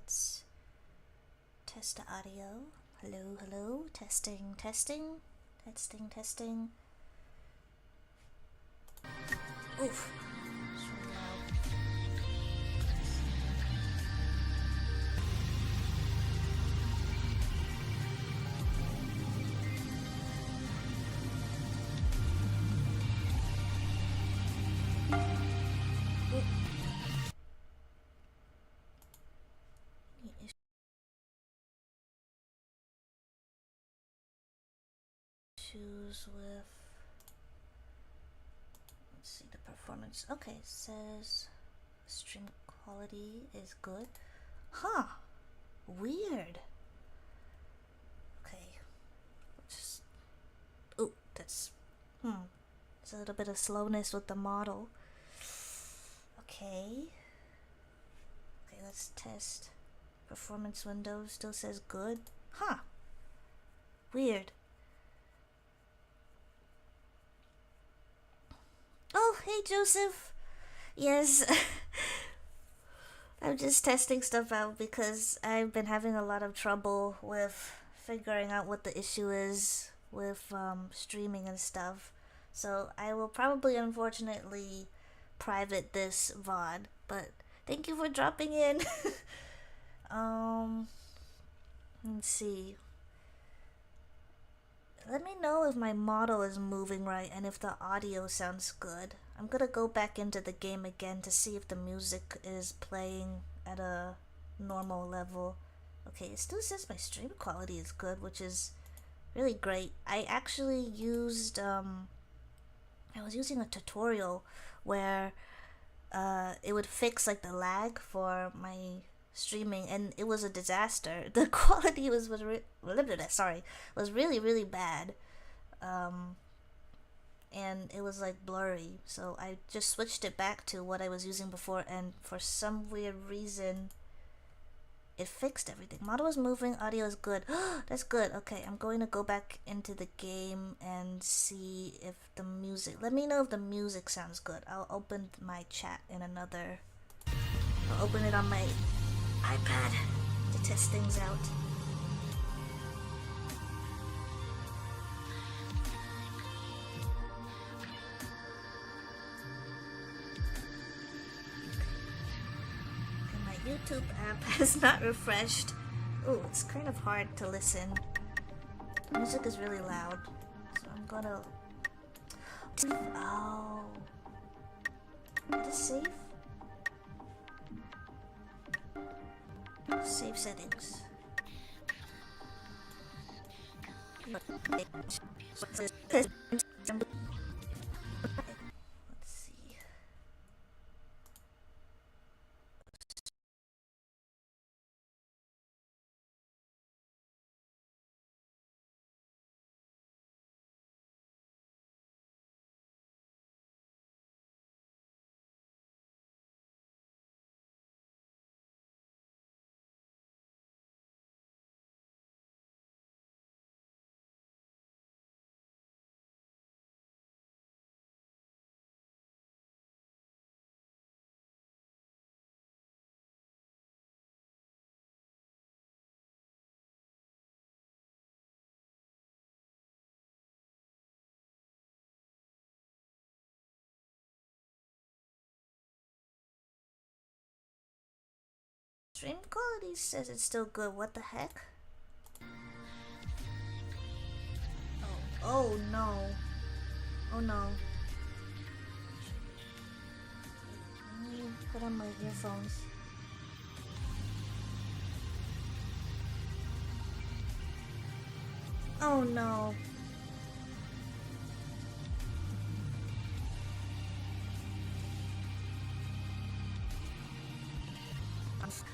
let's test the audio. Hello, hello, testing, testing, testing, testing. Oof. So loud. Issues with, let's see the performance. Okay, it says stream quality is good. Huh, weird. Okay, just, oh, that's, there's a little bit of slowness with the model. Okay, let's test. Performance window still says good. Huh, weird. Oh, hey Joseph. Yes. I'm just testing stuff out because I've been having a lot of trouble with figuring out what the issue is with streaming and stuff. So I will probably, unfortunately, private this VOD. But thank you for dropping in. Let's see. Let me know if my model is moving right and if the audio sounds good. I'm gonna go back into the game again to see if the music is playing at a normal level. Okay, it still says my stream quality is good, which is really great. I actually used, I was using a tutorial where it would fix like the lag for my streaming, and it was a disaster. The quality was really bad, and it was like blurry. So I just switched it back to what I was using before, and for some weird reason it fixed everything. Model is moving, audio is good. That's good. Okay, I'm going to go back into the game and see if the music, let me know if the music sounds good. I'll open my chat in another, I'll open it on my iPad to test things out. And my YouTube app has not refreshed. Ooh, it's kind of hard to listen. The music is really loud, so I'm gonna... Oh. Is this safe? Save settings. Let's see. Stream quality says it's still good. What the heck? Oh no. Oh no. Let me put on my earphones. Oh no.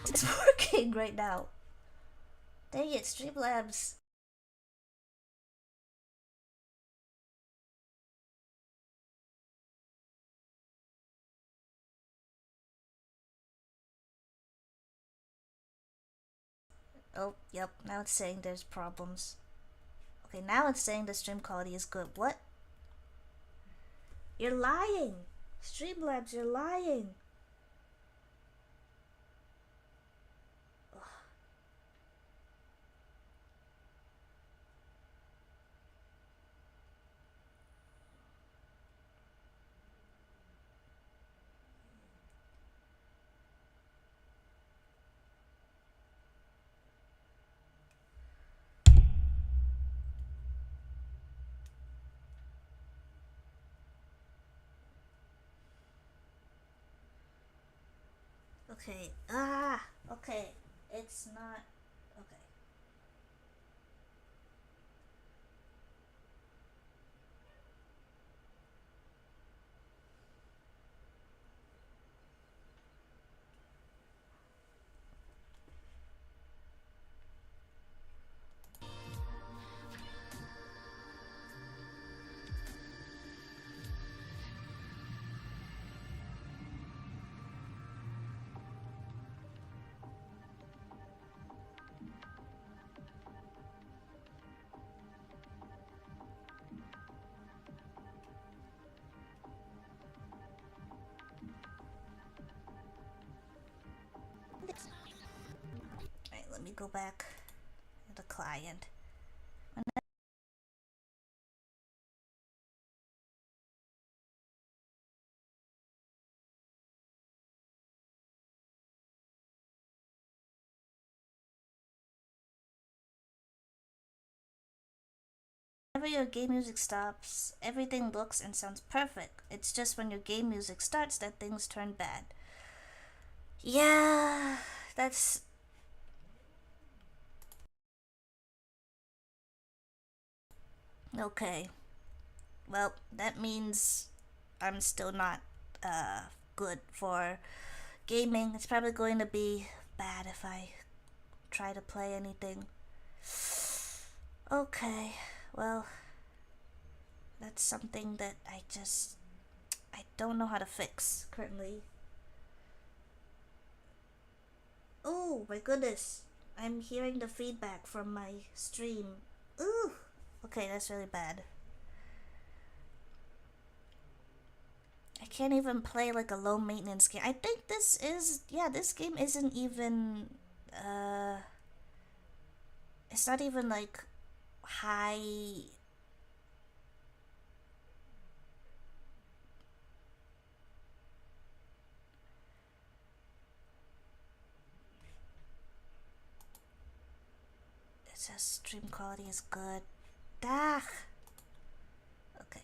It's working right now. Dang it, Streamlabs. Oh, yep, now it's saying there's problems. Okay, now it's saying the stream quality is good. What? You're lying! Streamlabs, you're lying! Ugh. Okay. Okay. It's not. Okay. Alright, let me go back to the client. Whenever your game music stops, everything looks and sounds perfect. It's just when your game music starts that things turn bad. Yeah, that's... Okay. Well, that means I'm still not good for gaming. It's probably going to be bad if I try to play anything. Okay, well, that's something that I don't know how to fix currently. Oh my goodness, I'm hearing the feedback from my stream. Ooh, okay, that's really bad. I can't even play like a low maintenance game. I think this is, yeah, this game isn't even, it's not even like high. It says stream quality is good. Ah. Okay.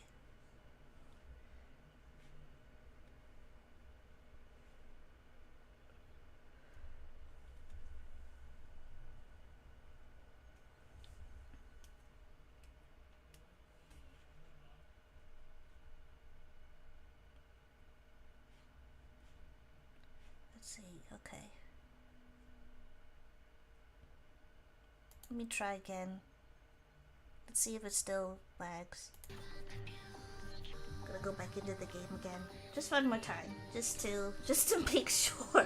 Let's see. Okay. Let me try again. Let's see if it still lags. Gonna go back into the game again. Just one more time. Just to make sure. I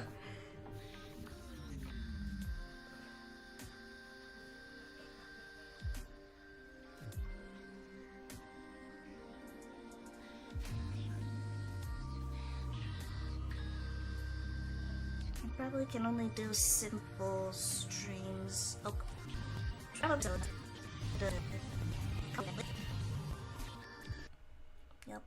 probably can only do simple streams. Oh, yep.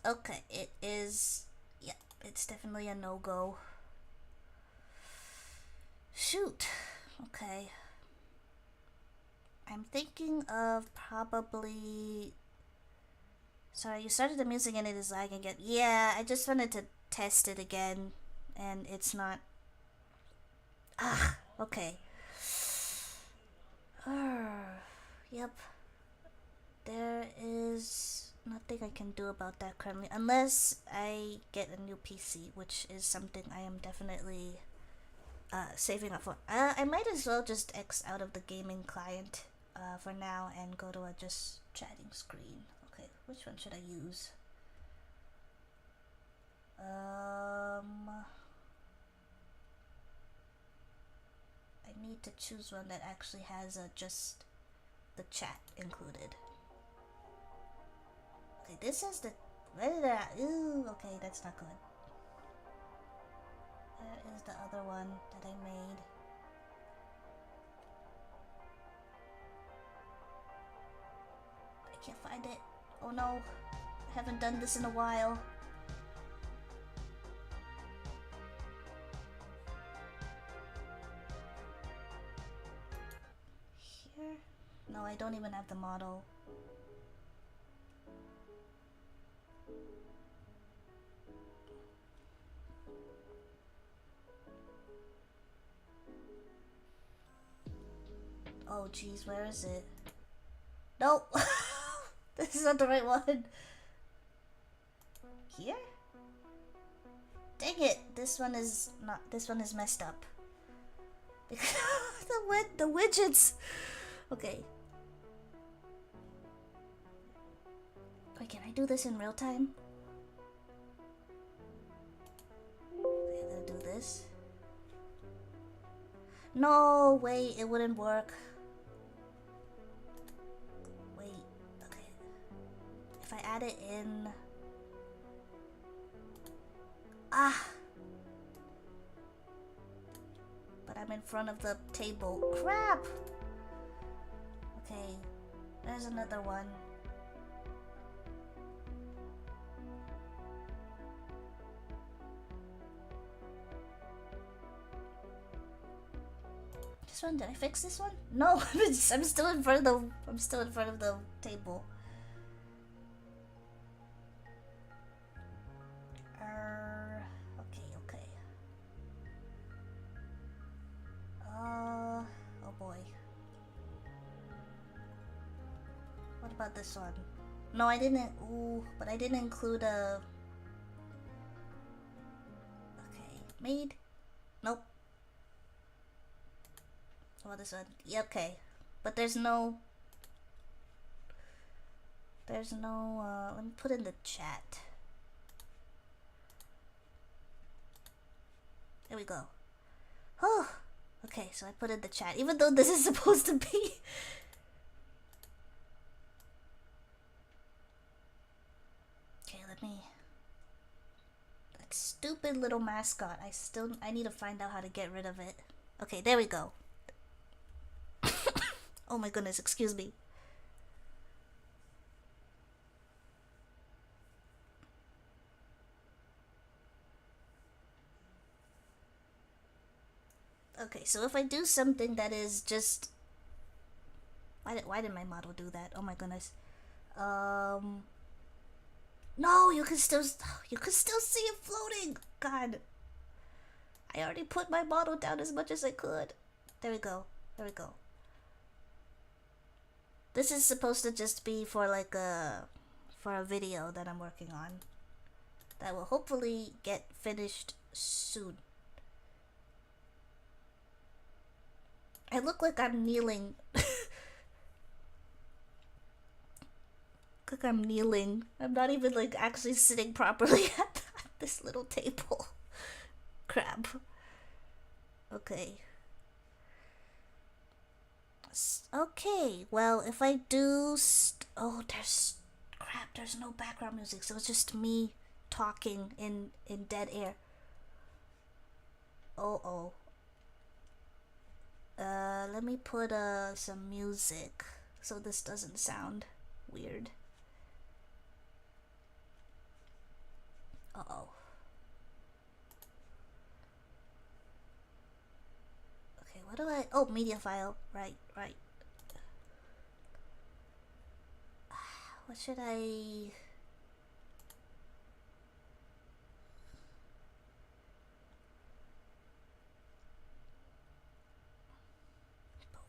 Okay, it is. Yeah, it's definitely a no-go. Shoot. Okay. I'm thinking of probably. Sorry, you started the music and it is lagging again. Yeah, I just wanted to test it again, and it's not. Ah, okay. Yep. There is nothing I can do about that currently, unless I get a new PC, which is something I am definitely saving up for. I might as well just X out of the gaming client for now and go to a just chatting screen. Okay, Which one should I use? I need to choose one that actually has just the chat included. Okay, this is the... Ooh, okay, that's not good. Where is the other one that I made? I can't find it. Oh no, I haven't done this in a while. Here? No, I don't even have the model. Oh geez, where is it? Nope! This is not the right one. Here? Dang it! This one is not. This one is messed up. the widgets. Okay. Wait, can I do this in real time? Okay, I'm gonna do this. No, wait, it wouldn't work. Wait, okay. If I add it in... Ah! But I'm in front of the table. Crap! Okay, there's another one. This one, did I fix this one? No, I'm still in front of the table. Okay. Oh boy. What about this one? No, I didn't. Ooh, but I didn't include a. Okay, made. Nope. What about this one? Yeah, okay, but there's no. Let me put in the chat. There we go. Oh, okay, so I put in the chat, even though this is supposed to be. Okay, let me. That stupid little mascot. I need to find out how to get rid of it. Okay, there we go. Oh my goodness, excuse me. Okay, so if I do something that is just... Why did my model do that? Oh my goodness. No, you can still see it floating. God. I already put my model down as much as I could. There we go. This is supposed to just be for like a video that I'm working on. That will hopefully get finished soon. I look like I'm kneeling. I'm not even like actually sitting properly at this little table. Crap. Okay. Okay, well, if I do... oh, there's no background music, so it's just me talking in dead air. Oh. Let me put some music so this doesn't sound weird. Uh-oh. Okay, what do I... oh, media file. Right. What should I...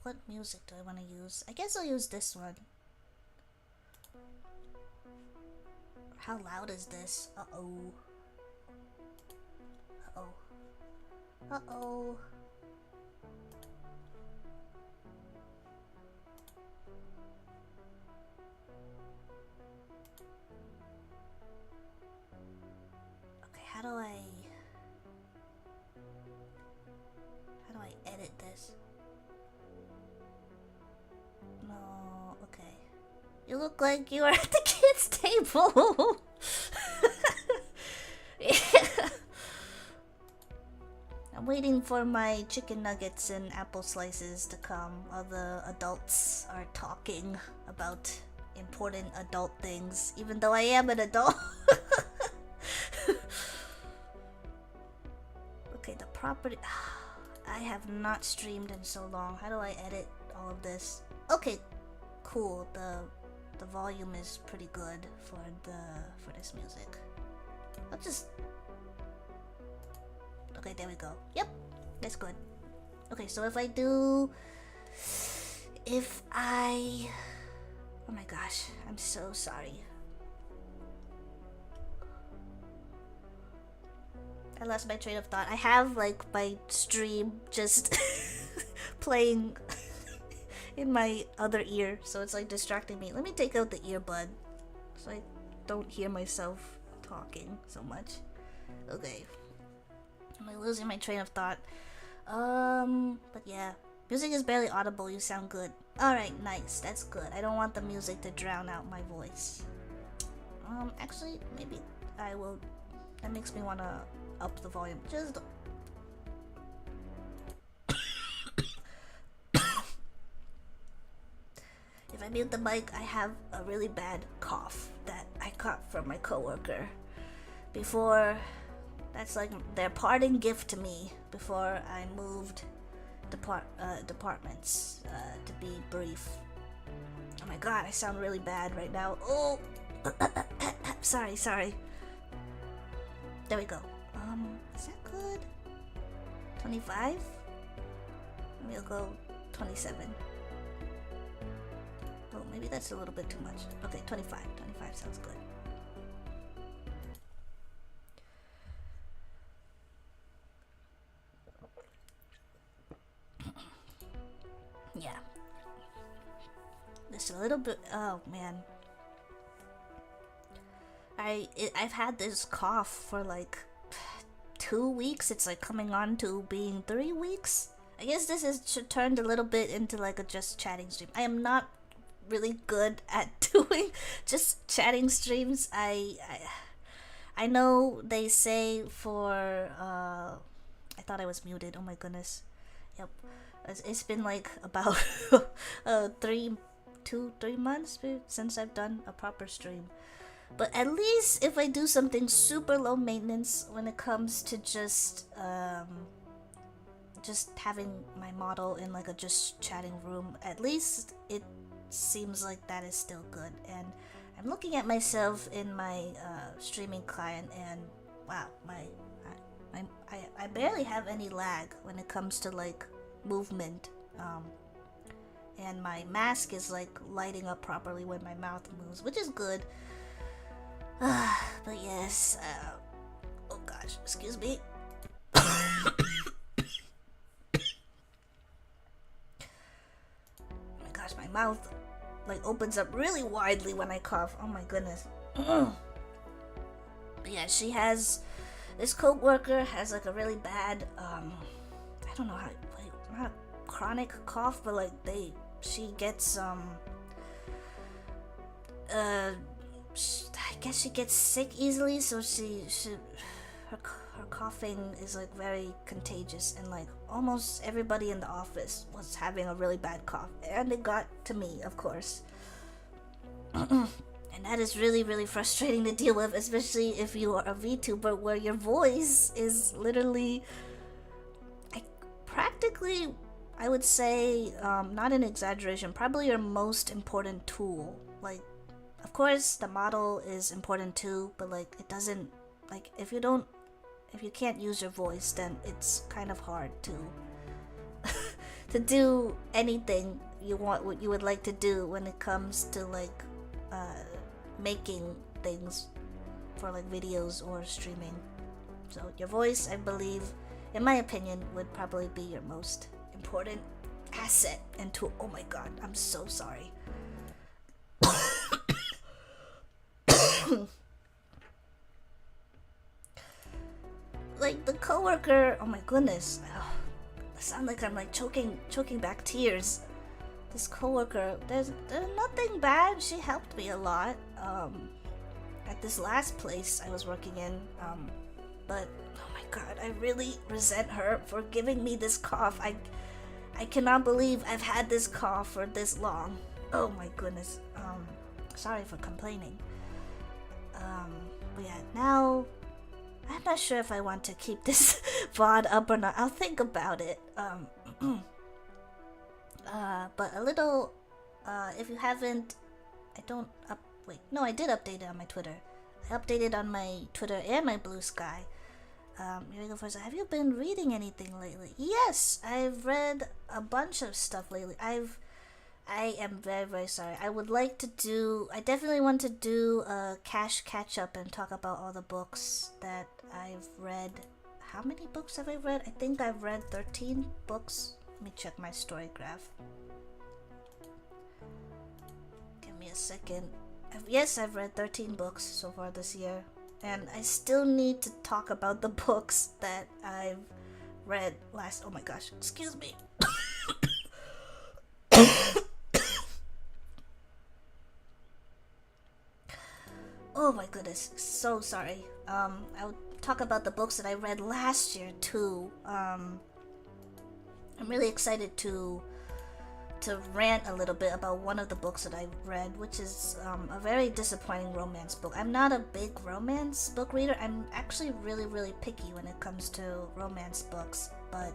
what music do I want to use? I guess I'll use this one. How loud is this? Uh-oh. How do I edit this? No, okay. You look like you are at the kids' table. Yeah. I'm waiting for my chicken nuggets and apple slices to come while the adults are talking about important adult things, even though I am an adult. Okay, the property. I have not streamed in so long. How do I edit all of this? Okay, cool. The volume is pretty good for this music. I'll just. Okay, there we go. Yep, that's good. Okay, so if I, oh my gosh, I'm so sorry. I lost my train of thought. I have like my stream just playing in my other ear, so it's like distracting me. Let me take out the earbud so I don't hear myself talking so much. Okay. Am I losing my train of thought? But yeah. Music is barely audible, you sound good. Alright, nice, that's good. I don't want the music to drown out my voice. Actually, maybe I will. That makes me wanna up the volume. Just. If I mute the mic, I have a really bad cough that I caught from my coworker before. That's like their parting gift to me before I moved departments, to be brief. Oh my god, I sound really bad right now. Oh, sorry. There we go. Is that good? 25? Maybe I'll go 27. Oh, maybe that's a little bit too much. Okay, 25. 25 sounds good. Yeah. Just a little bit. Oh man. I've had this cough for like 2 weeks. It's like coming on to being 3 weeks. I guess this is turned a little bit into like a just chatting stream. I am not really good at doing just chatting streams. I know they say for I thought I was muted. Oh my goodness. Yep. It's been like about 3 months since I've done a proper stream. But at least if I do something super low maintenance when it comes to just having my model in like a just chatting room, at least it seems like that is still good. And I'm looking at myself in my streaming client, and wow, I barely have any lag when it comes to like movement, and my mask is like lighting up properly when my mouth moves, which is good. But yes, oh gosh, excuse me. Oh my gosh, my mouth like opens up really widely when I cough. Oh my goodness. But yeah, this coworker has like a really bad I don't know how, like, not a chronic cough, but like she gets I guess she gets sick easily, so her coughing is like very contagious, and like almost everybody in the office was having a really bad cough, and it got to me, of course. And that is really, really frustrating to deal with, especially if you are a VTuber where your voice is literally practically, I would say, not an exaggeration, probably your most important tool. Like, of course, the model is important too, but like, it doesn't, like, if you can't use your voice, then it's kind of hard to to do anything what you would like to do when it comes to like making things for like videos or streaming. So your voice, I believe, in my opinion, would probably be your most important asset and tool. Oh my god, I'm so sorry. coworker, oh my goodness, I sound like I'm like choking back tears. This coworker, there's nothing bad. She helped me a lot at this last place I was working in. But oh my god, I really resent her for giving me this cough. I cannot believe I've had this cough for this long. Oh my goodness. Sorry for complaining. But yeah, now I'm not sure if I want to keep this VOD up or not. I'll think about it. But a little, if you haven't, I did update it on my Twitter. I updated on my Twitter and my Blue Sky. Here we go first. Have you been reading anything lately? Yes, I've read a bunch of stuff lately. I am very, very sorry. I definitely want to do a cash catch up and talk about all the books that I've read. How many books have I read? I think I've read 13 books. Let me check my story graph. Give me a second. Yes, I've read 13 books so far this year. And I still need to talk about the books that I've read last... Oh my gosh, excuse me. Oh my goodness, so sorry. I'll talk about the books that I read last year too. I'm really excited to rant a little bit about one of the books that I read, which is a very disappointing romance book. I'm not a big romance book reader. I'm actually really, really picky when it comes to romance books, but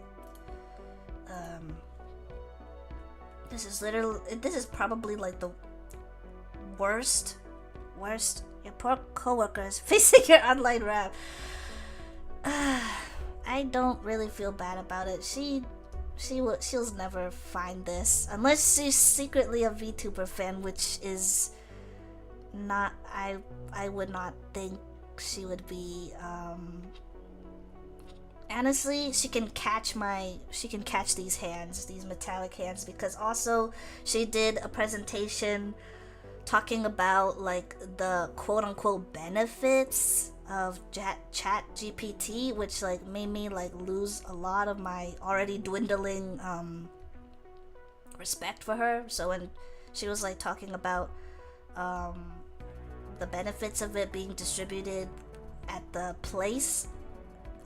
this is probably like the worst. Your poor coworker is facing your online rap. I don't really feel bad about it. She'll never find this unless she's secretly a VTuber fan, which is not. I would not think she would be. Honestly, she can catch these hands, these metallic hands, because also she did a presentation talking about like the quote-unquote benefits of chat GPT, which like made me like lose a lot of my already dwindling respect for her. So when she was like talking about the benefits of it being distributed at the place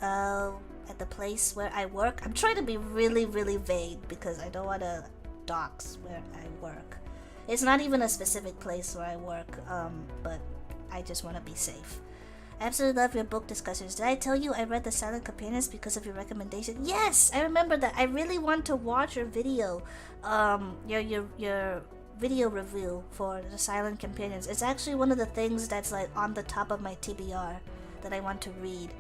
where I work, I'm trying to be really, really vague because I don't want to dox where I work. It's not even a specific place where I work, but I just want to be safe. I absolutely love your book discussions. Did I tell you I read The Silent Companions because of your recommendation? Yes, I remember that. I really want to watch your video, your video review for The Silent Companions. It's actually one of the things that's like on the top of my TBR that I want to read.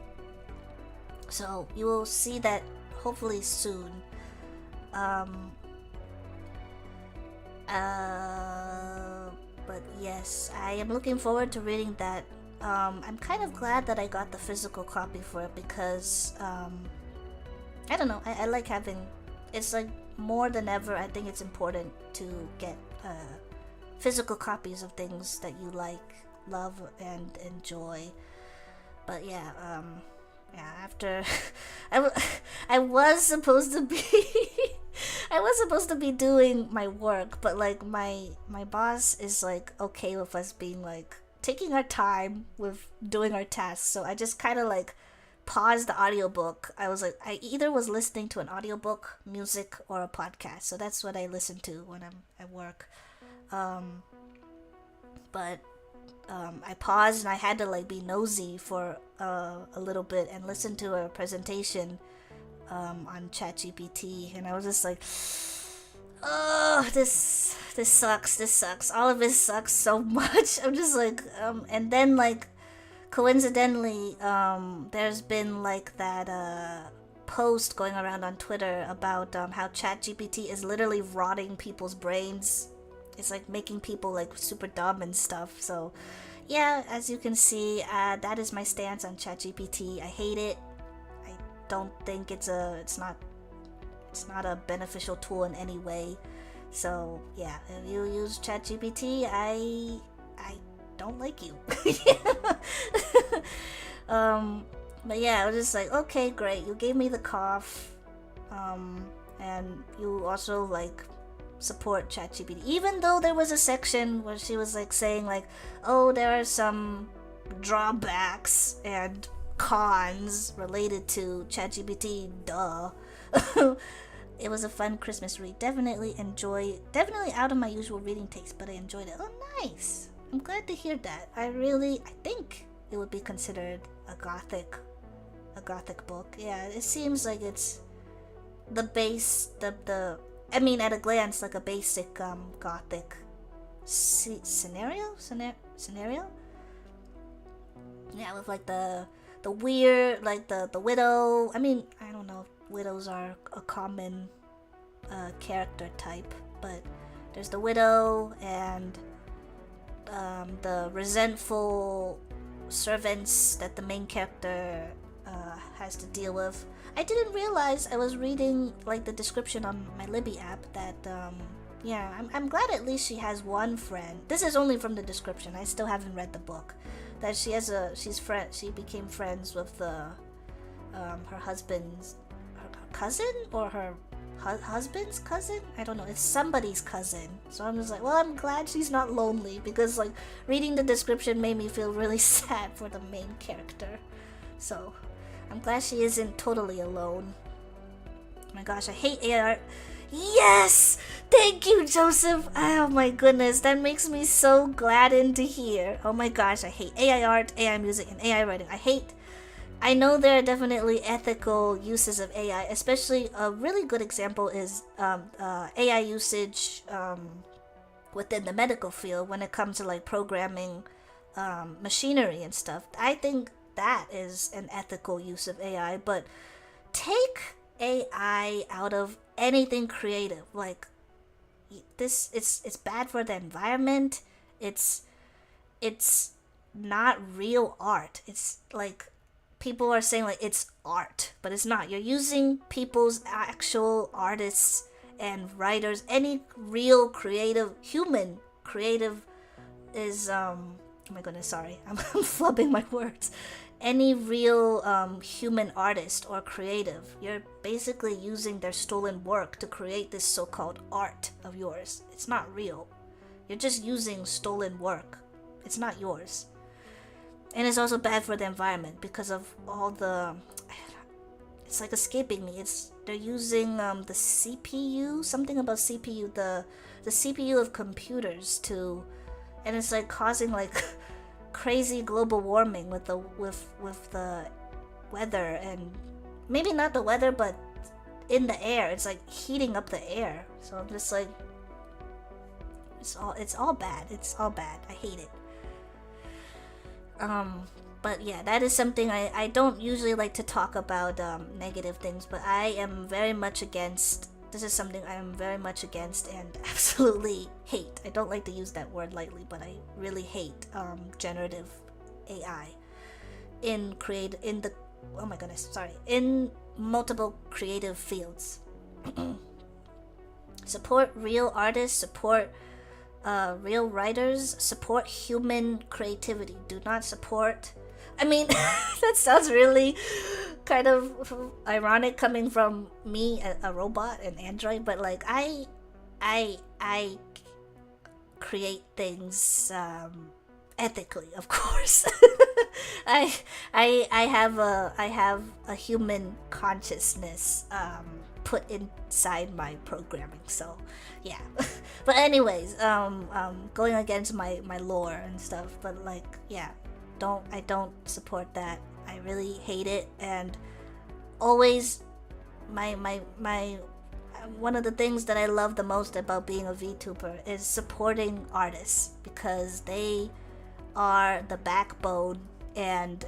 So you will see that hopefully soon. But yes, I am looking forward to reading that. I'm kind of glad that I got the physical copy for it because, I don't know, I like having, it's like more than ever, I think it's important to get physical copies of things that you like, love, and enjoy. But yeah, after, I was supposed to be... I was supposed to be doing my work, but like my boss is like okay with us being like taking our time with doing our tasks. So I just kind of like paused the audiobook. I was like, I either was listening to an audiobook, music, or a podcast. So that's what I listen to when I'm at work. But I paused and I had to like be nosy for a little bit and listen to a presentation on ChatGPT, and I was just like, oh, this sucks. All of this sucks so much. I'm just like, and then like, coincidentally, there's been like that post going around on Twitter about how ChatGPT is literally rotting people's brains. It's like making people like super dumb and stuff. So, yeah, as you can see, that is my stance on ChatGPT. I hate it. Don't think it's not a beneficial tool in any way. So yeah, if you use ChatGPT, I don't like you. But yeah, I was just like, okay, great. You gave me the cough, and you also like support ChatGPT. Even though there was a section where she was like saying like, oh, there are some drawbacks and cons related to ChatGPT. Duh. It was a fun Christmas read. Definitely out of my usual reading taste, but I enjoyed it. Oh, nice. I'm glad to hear that. I think it would be considered a gothic book. Yeah, it seems like it's the base, I mean, at a glance, like a basic gothic scenario. Yeah, with like the weird, like the widow. I mean, I don't know if widows are a common character type, but there's the widow and the resentful servants that the main character has to deal with. I didn't realize, I was reading like the description on my Libby app, that yeah, I'm glad at least she has one friend. This is only from the description. I still haven't read the book. That she became friends with her husband's cousin, or her husband's cousin. I don't know. It's somebody's cousin. So I'm just like, well, I'm glad she's not lonely, because like reading the description made me feel really sad for the main character. So I'm glad she isn't totally alone. Oh my gosh, I hate AI art. Yes! Thank you, Joseph! Oh my goodness, that makes me so gladdened to hear. Oh my gosh, I hate AI art, AI music, and AI writing. I know there are definitely ethical uses of AI, especially a really good example is AI usage within the medical field when it comes to like programming machinery and stuff. I think that is an ethical use of AI, but take AI out of anything creative. Like this, it's bad for the environment. It's not real art. It's like people are saying like it's art, but it's not. You're using people's actual artists and writers. Any real human creative is oh my goodness, sorry, I'm flubbing my words. Any real human artist or creative, you're basically using their stolen work to create this so-called art of yours. It's not real. You're just using stolen work. It's not yours. And it's also bad for the environment because of all the... It's like escaping me. They're using the CPU, something about CPU, the CPU of computers to... And it's like causing like... crazy global warming with the weather, and maybe not the weather, but in the air. It's like heating up the air. So I'm just like, it's all bad. It's all bad. I hate it. But yeah, that is something I don't usually like to talk about negative things, but I am very much against. This is something I am very much against and absolutely hate. I don't like to use that word lightly, but I really hate generative AI in multiple creative fields. Support real artists, support real writers, support human creativity. Do not support... I mean, that sounds really kind of ironic coming from me, a robot, an android, but like I create things ethically, of course. I have a human consciousness put inside my programming, so yeah. But anyways, going against my lore and stuff, but like yeah. I don't support that. I really hate it, and always my one of the things that I love the most about being a VTuber is supporting artists, because they are the backbone, and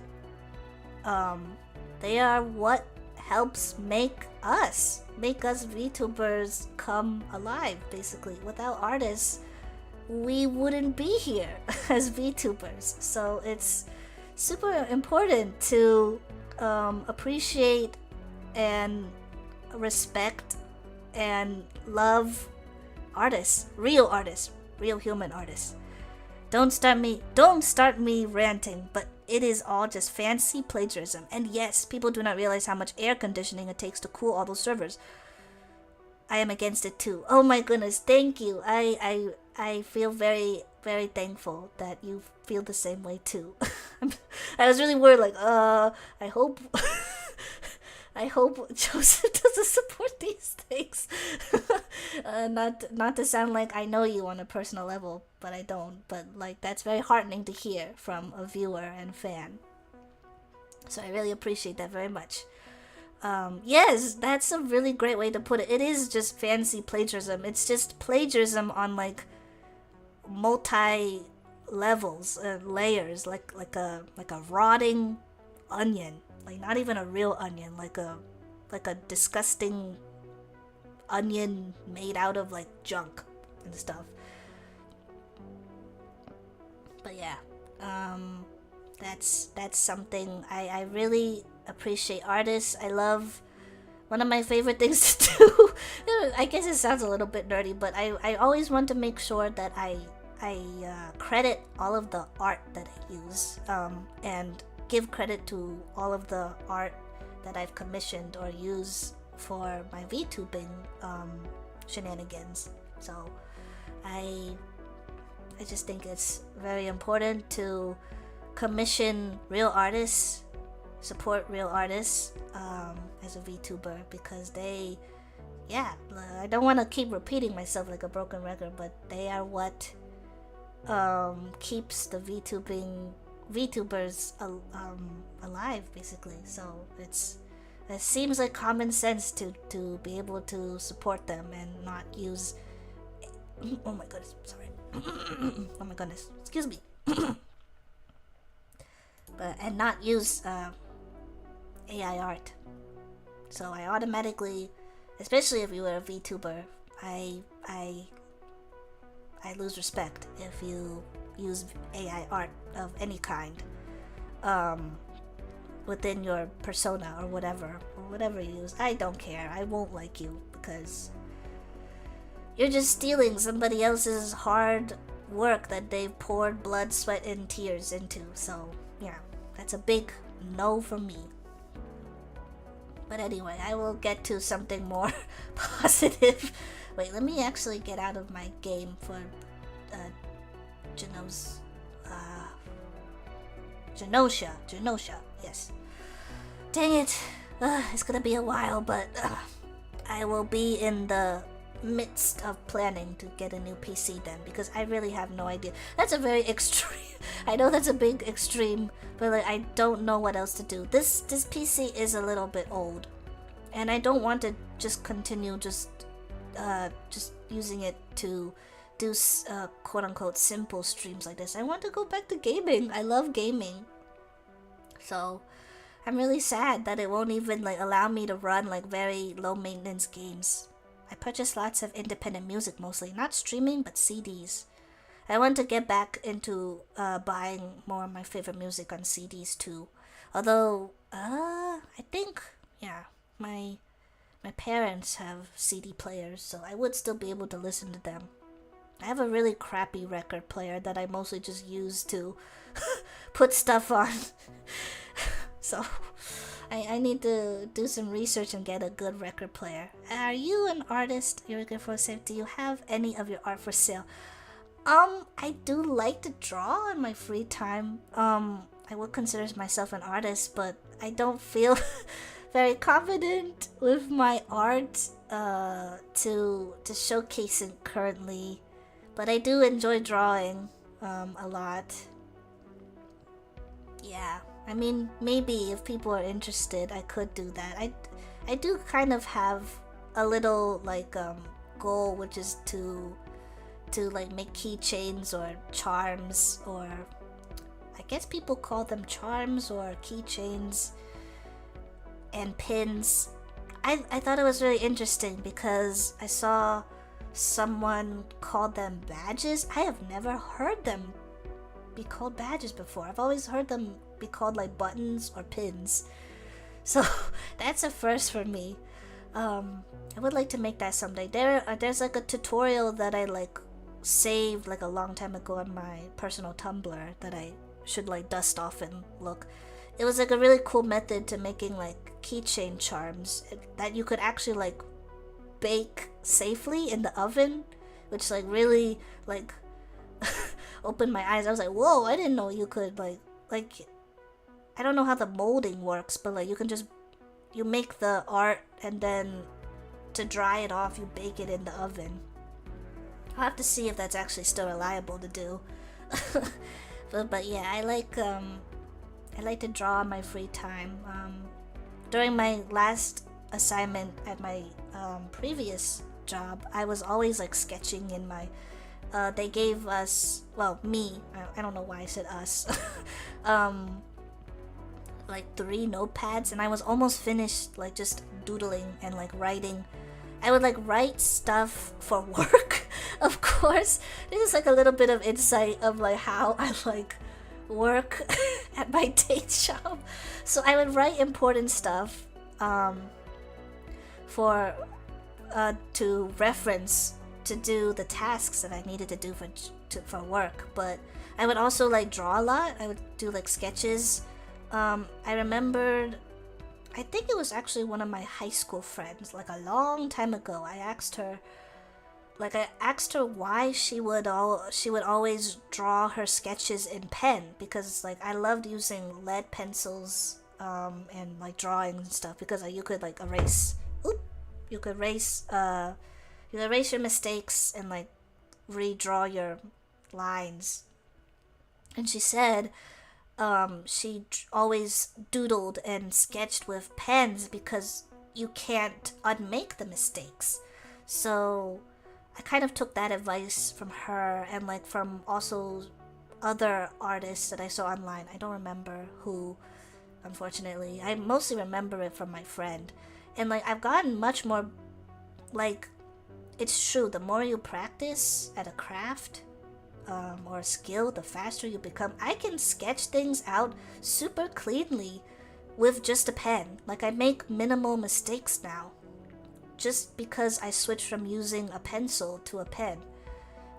they are what helps make us VTubers come alive. Basically, without artists, we wouldn't be here as VTubers. So it's super important to appreciate and respect and love artists, real human artists. Don't start me ranting, but it is all just fancy plagiarism. And yes, people do not realize how much air conditioning it takes to cool all those servers. I am against it too. Oh my goodness, thank you. I feel very, very thankful that you feel the same way too. I was really worried, like, I hope I hope Joseph doesn't support these things. Not to sound like I know you on a personal level, but I don't. But like, that's very heartening to hear from a viewer and fan. So I really appreciate that very much. Yes, that's a really great way to put it. It is just fancy plagiarism. It's just plagiarism on like multi levels, layers, like a rotting onion. Like not even a real onion, like a disgusting onion made out of like junk and stuff. But yeah, that's something I really appreciate artists. I love, one of my favorite things to do. I guess it sounds a little bit nerdy, but I always want to make sure that I credit all of the art that I use, and give credit to all of the art that I've commissioned or use for my VTubing shenanigans. So I just think it's very important to commission real artists, support real artists as a VTuber, because they, I don't want to keep repeating myself like a broken record, but they are what keeps the VTubers alive, basically. So it seems like common sense to be able to support them and not use, oh my goodness, sorry. Oh my goodness, excuse me. And not use AI art. So I automatically, especially if you were a VTuber, I lose respect if you use AI art of any kind within your persona or whatever you use. I don't care. I won't like you because you're just stealing somebody else's hard work that they've poured blood, sweat, and tears into. So yeah, that's a big no for me. But anyway, I will get to something more positive. Wait, let me actually get out of my game for Gnosia, yes. Dang it. It's gonna be a while, but I will be in the midst of planning to get a new PC then, because I really have no idea. That's a very extreme. I know that's a big extreme, but like, I don't know what else to do. This PC is a little bit old, and I don't want to just continue just using it to do quote-unquote simple streams like this. I want to go back to gaming. I love gaming. So I'm really sad that it won't even like allow me to run like very low maintenance games. I purchased lots of independent music, mostly not streaming but CDs. I want to get back into buying more of my favorite music on CDs too. Although I think my parents have CD players, so I would still be able to listen to them. I have a really crappy record player that I mostly just use to put stuff on. So I need to do some research and get a good record player. Are you an artist, Eureka 47? Do you have any of your art for sale? I do like to draw in my free time. I would consider myself an artist, but I don't feel very confident with my art to showcase it currently. But I do enjoy drawing a lot. Yeah, I mean, maybe if people are interested, I could do that. I do kind of have a little like goal, which is to like make keychains or charms, or I guess people call them charms or keychains and pins. I thought it was really interesting because I saw someone called them badges. I have never heard them be called badges before. I've always heard them be called like buttons or pins. So that's a first for me. I would like to make that someday. There's like a tutorial that I like saved like a long time ago on my personal Tumblr that I should like dust off and look. It was like a really cool method to making like keychain charms that you could actually like bake safely in the oven, which like really like opened my eyes. I was like, whoa, I didn't know you could like I don't know how the molding works, but like you make the art and then to dry it off you bake it in the oven. I'll have to see if that's actually still reliable to do. but yeah, I like to draw in my free time. During my last assignment at my previous job, I was always like sketching in my they gave us, well, me, I don't know why I said us, like 3 notepads, and I was almost finished like just doodling and like writing. I would like write stuff for work. Of course, this is like a little bit of insight of like how I like work at my day job. So I would write important stuff for to reference to do the tasks that I needed to do for work. But I would also like draw a lot. I would do like sketches. I remembered, I think it was actually one of my high school friends, like a long time ago. I asked her why she would always draw her sketches in pen, because like I loved using lead pencils and like drawing and stuff, because you could like erase your mistakes and like redraw your lines. And she said she always doodled and sketched with pens because you can't unmake the mistakes. So I kind of took that advice from her, and like from also other artists that I saw online. I don't remember who, unfortunately. I mostly remember it from my friend. And like I've gotten much more, like, it's true, the more you practice at a craft or a skill, the faster you become. I can sketch things out super cleanly with just a pen. Like I make minimal mistakes now, just because I switched from using a pencil to a pen.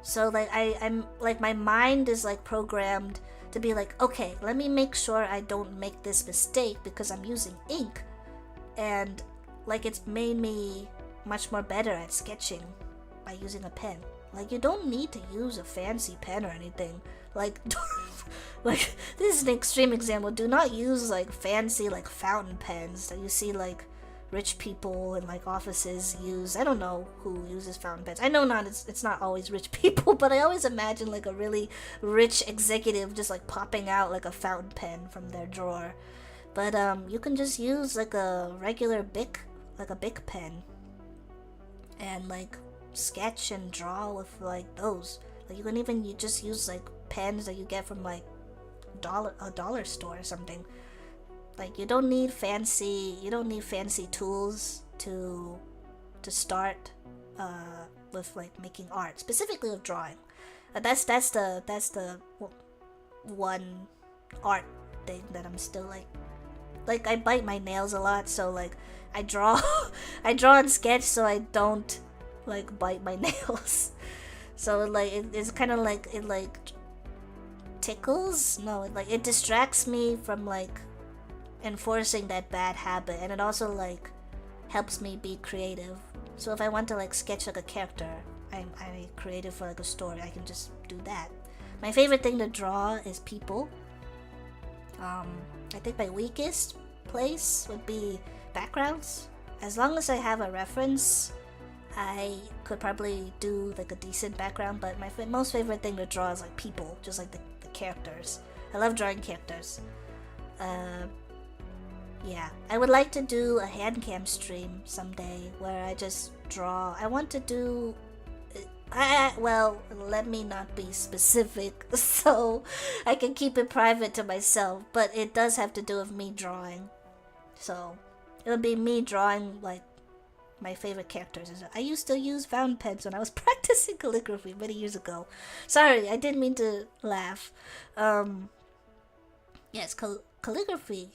So like I'm like, my mind is like programmed to be like, okay, let me make sure I don't make this mistake because I'm using ink. And like it's made me much more better at sketching by using a pen. Like you don't need to use a fancy pen or anything. Like like this is an extreme example. Do not use like fancy like fountain pens that you see like rich people in like offices use. I don't know who uses fountain pens. I know it's not always rich people, but I always imagine like a really rich executive just like popping out like a fountain pen from their drawer. But you can just use like a regular Bic pen and like sketch and draw with like those. Like you can even just use like pens that you get from like a dollar store or something. Like you don't need fancy tools to start with like making art, specifically with drawing. That's the one art thing that I'm still like I bite my nails a lot, so like I draw and sketch so I don't like bite my nails. So like it's kind of like it like tickles. No, it distracts me from like enforcing that bad habit, and it also like helps me be creative. So if I want to like sketch like a character, I'm creative for like a story, I can just do that. My favorite thing to draw is people. I think my weakest place would be backgrounds. As long as I have a reference, I could probably do like a decent background, but my most favorite thing to draw is like people, just like the characters. I love drawing characters. Yeah, I would like to do a handcam stream someday where I just draw. I want to do well, let me not be specific so I can keep it private to myself, but it does have to do with me drawing. So it would be me drawing like my favorite characters. I used to use fountain pens when I was practicing calligraphy many years ago. Sorry, I didn't mean to laugh. Yes, calligraphy.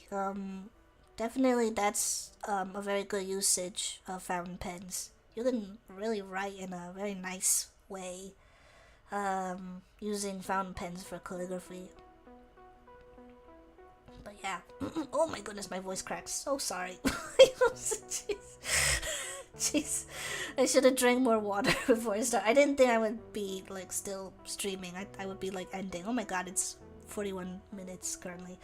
Definitely that's a very good usage of fountain pens. You can really write in a very nice way using fountain pens for calligraphy. But yeah. Oh my goodness, my voice cracks. So sorry. Jeez. I should have drank more water before I start. I didn't think I would be like still streaming. I would be like ending. Oh my god, it's 41 minutes currently.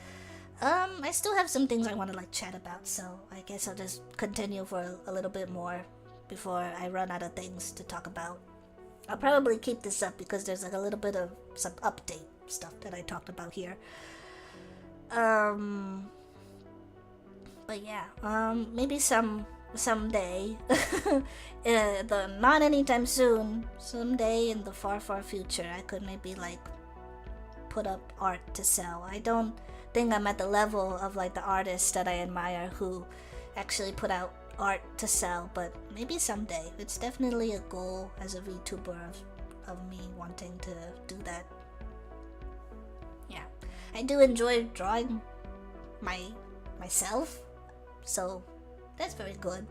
I still have some things I want to like chat about, so I guess I'll just continue for a little bit more before I run out of things to talk about. I'll probably keep this up because there's like a little bit of some update stuff that I talked about here. But yeah, maybe someday, not anytime soon, someday in the far future, I could maybe like put up art to sell. I don't think I'm at the level of like the artists that I admire who actually put out art to sell, but maybe someday. It's definitely a goal as a VTuber of me wanting to do that. Yeah, I do enjoy drawing myself, so that's very good.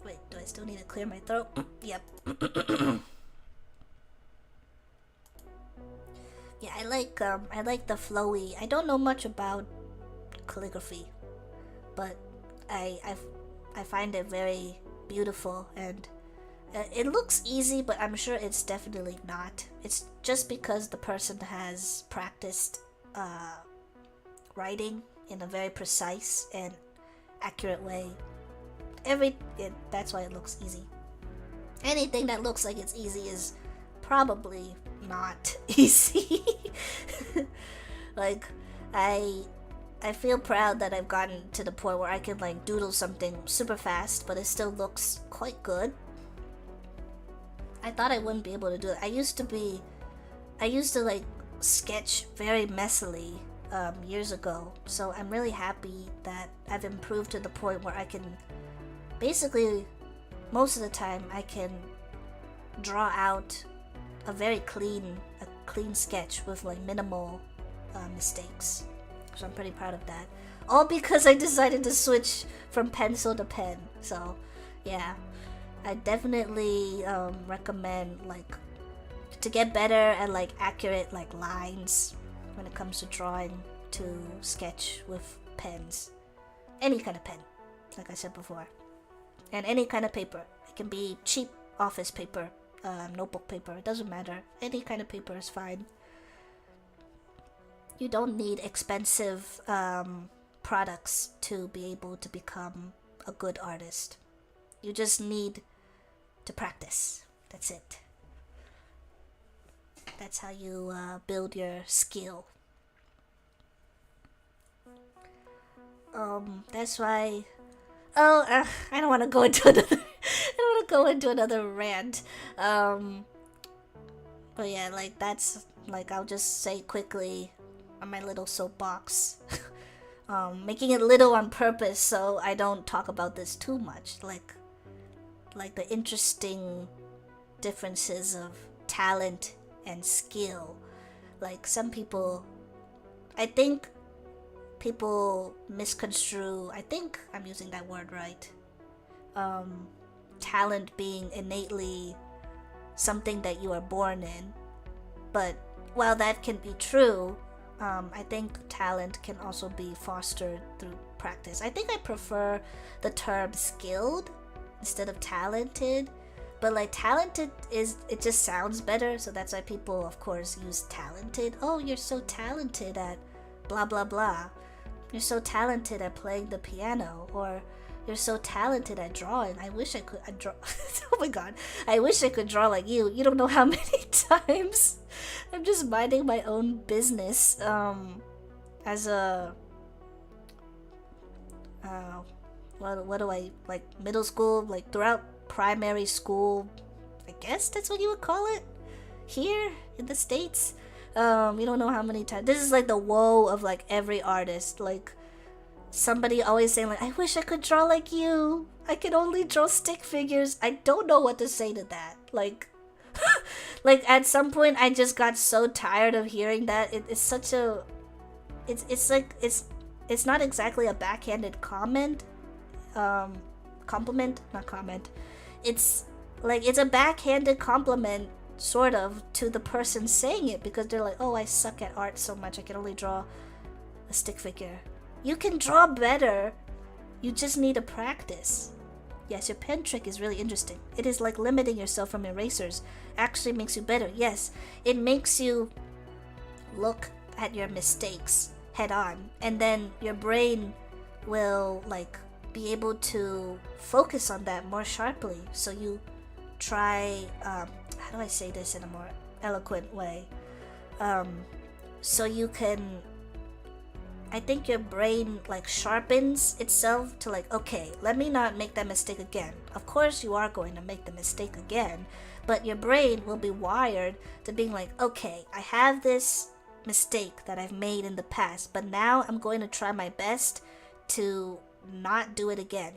Wait, do I still need to clear my throat? Yep. Yeah, I like the flowy. I don't know much about calligraphy, but I find it very beautiful, and it looks easy, but I'm sure it's definitely not. It's just because the person has practiced writing in a very precise and accurate way. That's why it looks easy. Anything that looks like it's easy is probably not easy. Like, I feel proud that I've gotten to the point where I can like doodle something super fast, but it still looks quite good. I thought I wouldn't be able to do it. I used to like sketch very messily years ago, so I'm really happy that I've improved to the point where I can basically, most of the time, I can draw out a very clean sketch with like minimal mistakes. So I'm pretty proud of that. All because I decided to switch from pencil to pen. So yeah, I definitely recommend like to get better at like accurate like lines when it comes to drawing, to sketch with pens. Any kind of pen, like I said before. And any kind of paper. It can be cheap office paper, notebook paper, it doesn't matter. Any kind of paper is fine. You don't need expensive products to be able to become a good artist. You just need to practice. That's it. That's how you build your skill. That's why. I don't want to go into another. I don't want to go into another rant. But yeah, like that's like I'll just say quickly on my little soapbox. Making it little on purpose so I don't talk about this too much. Like the interesting differences of talent and skill. Like some people, I think people misconstrue, I think I'm using that word right, talent being innately something that you are born in. But while that can be true, I think talent can also be fostered through practice. I think I prefer the term skilled instead of talented. But like talented it just sounds better, so that's why people of course use talented. Oh, you're so talented at blah blah blah. You're so talented at playing the piano, or you're so talented at drawing. I wish I could draw. Oh my god, I wish I could draw like you. You don't know how many times I'm just minding my own business as a what do I like, middle school, like throughout primary school, I guess that's what you would call it here in the States. You don't know how many times. This is like the woe of like every artist. Like somebody always saying like, I wish I could draw like you. I can only draw stick figures. I don't know what to say to that. Like like at some point I just got so tired of hearing that. It's such a it's like it's not exactly a backhanded comment. Compliment, not comment. It's like it's a backhanded compliment sort of, to the person saying it, because they're like, oh, I suck at art so much, I can only draw a stick figure. You can draw better, you just need to practice. Yes, your pen trick is really interesting. It is like limiting yourself from erasers. Actually makes you better. Yes, it makes you look at your mistakes head on, and then your brain will like be able to focus on that more sharply. So you try, how do I say this in a more eloquent way? So you can, I think your brain like sharpens itself to like, okay, let me not make that mistake again. Of course you are going to make the mistake again, but your brain will be wired to being like, okay, I have this mistake that I've made in the past, but now I'm going to try my best to not do it again,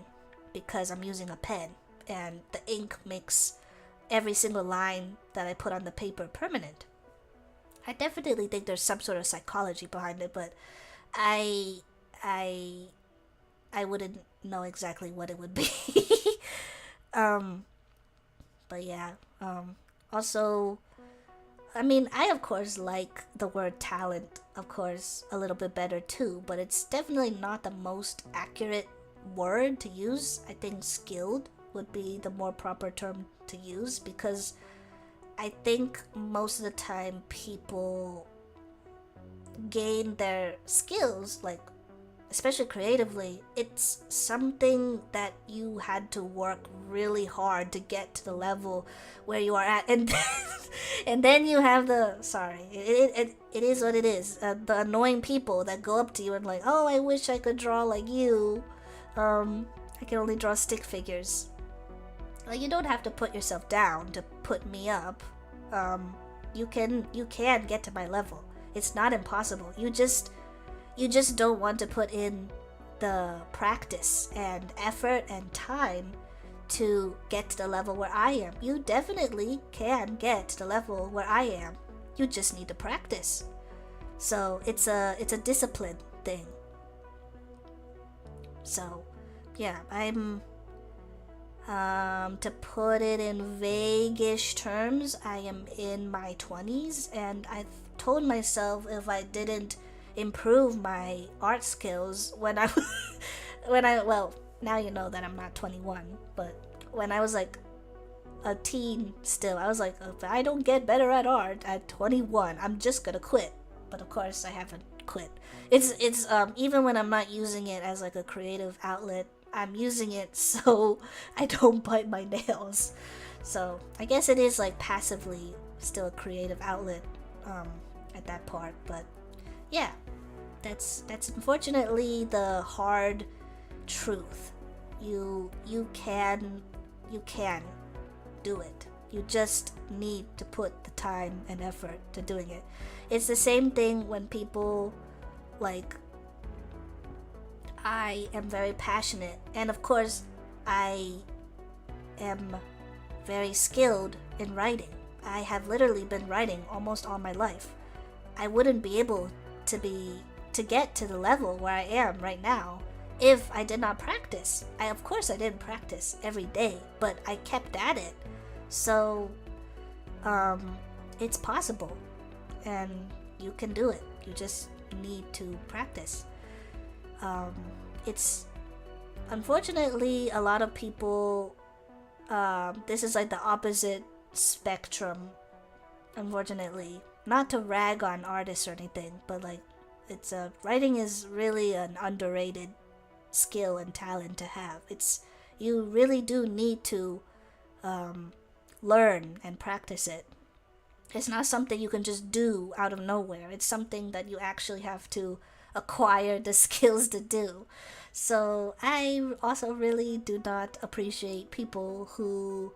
because I'm using a pen and the ink makes every single line that I put on the paper permanent. I definitely think there's some sort of psychology behind it, but I wouldn't know exactly what it would be. But yeah, also, I mean, I of course like the word talent, of course, a little bit better too, but it's definitely not the most accurate word to use. I think skilled would be the more proper term to use, because I think most of the time people gain their skills, like especially creatively, it's something that you had to work really hard to get to the level where you are at, and and then you have the it is what it is, the annoying people that go up to you and like, oh, I wish I could draw like you, I can only draw stick figures. Like, you don't have to put yourself down to put me up. You can get to my level. It's not impossible. You just don't want to put in the practice and effort and time to get to the level where I am. You definitely can get to the level where I am. You just need to practice. So it's a discipline thing. So yeah, I'm to put it in vague-ish terms, I am in my 20s, and I've told myself if I didn't improve my art skills when I well, now you know that I'm not 21, but when I was like a teen still, I was like, if I don't get better at art at 21, I'm just gonna quit. But of course I haven't quit. It's even when I'm not using it as like a creative outlet, I'm using it so I don't bite my nails. So I guess it is like passively still a creative outlet at that part. But yeah, that's unfortunately the hard truth. You can do it. You just need to put the time and effort to doing it. It's the same thing when people like, I am very passionate, and of course I am very skilled in writing. I have literally been writing almost all my life. I wouldn't be able to get to the level where I am right now if I did not practice. Of course I didn't practice every day, but I kept at it. So it's possible, and you can do it. You just need to practice. It's unfortunately a lot of people, this is like the opposite spectrum, unfortunately. Not to rag on artists or anything, but like, it's writing is really an underrated skill and talent to have. You really do need to learn and practice it. It's not something you can just do out of nowhere. It's something that you actually have to acquire the skills to do. So I also really do not appreciate people who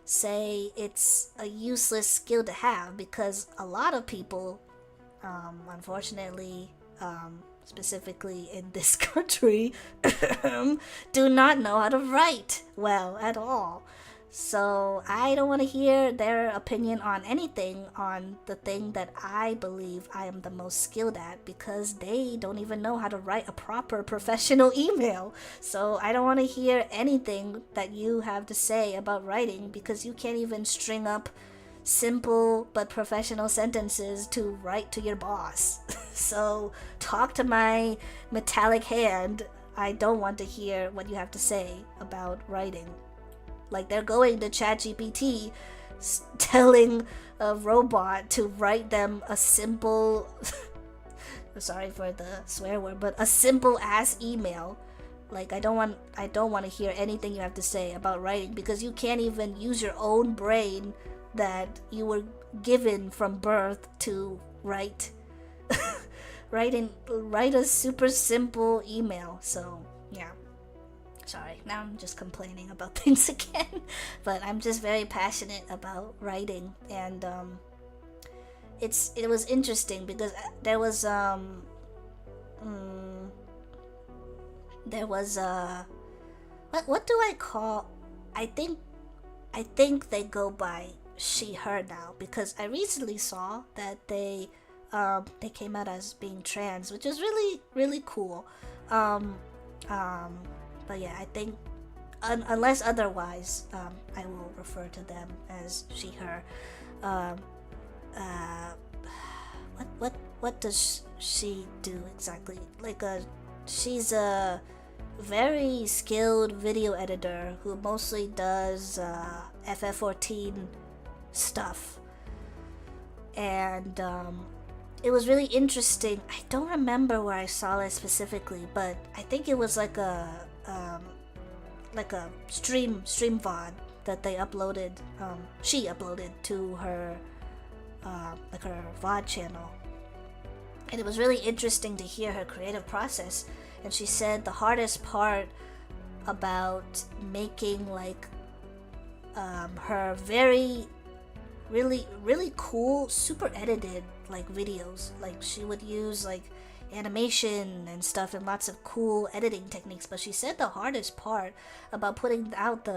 say it's a useless skill to have, because a lot of people, unfortunately, specifically in this country, do not know how to write well at all. So I don't want to hear their opinion on anything, on the thing that I believe I am the most skilled at, because they don't even know how to write a proper professional email. So I don't want to hear anything that you have to say about writing, because you can't even string up simple but professional sentences to write to your boss. So talk to my metallic hand. I don't want to hear what you have to say about writing. Like they're going to ChatGPT telling a robot to write them a simple sorry for the swear word, but a simple ass email. Like I don't want to hear anything you have to say about writing, because you can't even use your own brain that you were given from birth to write write a super simple email. So yeah, sorry, now I'm just complaining about things again. But I'm just very passionate about writing, and it was interesting because there was what do I call, I think they go by she her now, because I recently saw that they came out as being trans, which is really really cool. But yeah, I think unless otherwise, I will refer to them as she her. What does she do exactly? Like she's a very skilled video editor who mostly does FF14 stuff, and it was really interesting. I don't remember where I saw it specifically, but I think it was like a stream VOD that they uploaded. She uploaded to her like her VOD channel, and it was really interesting to hear her creative process. And she said the hardest part about making like her very really really cool super edited like videos, like she would use like animation and stuff and lots of cool editing techniques, but she said the hardest part about putting out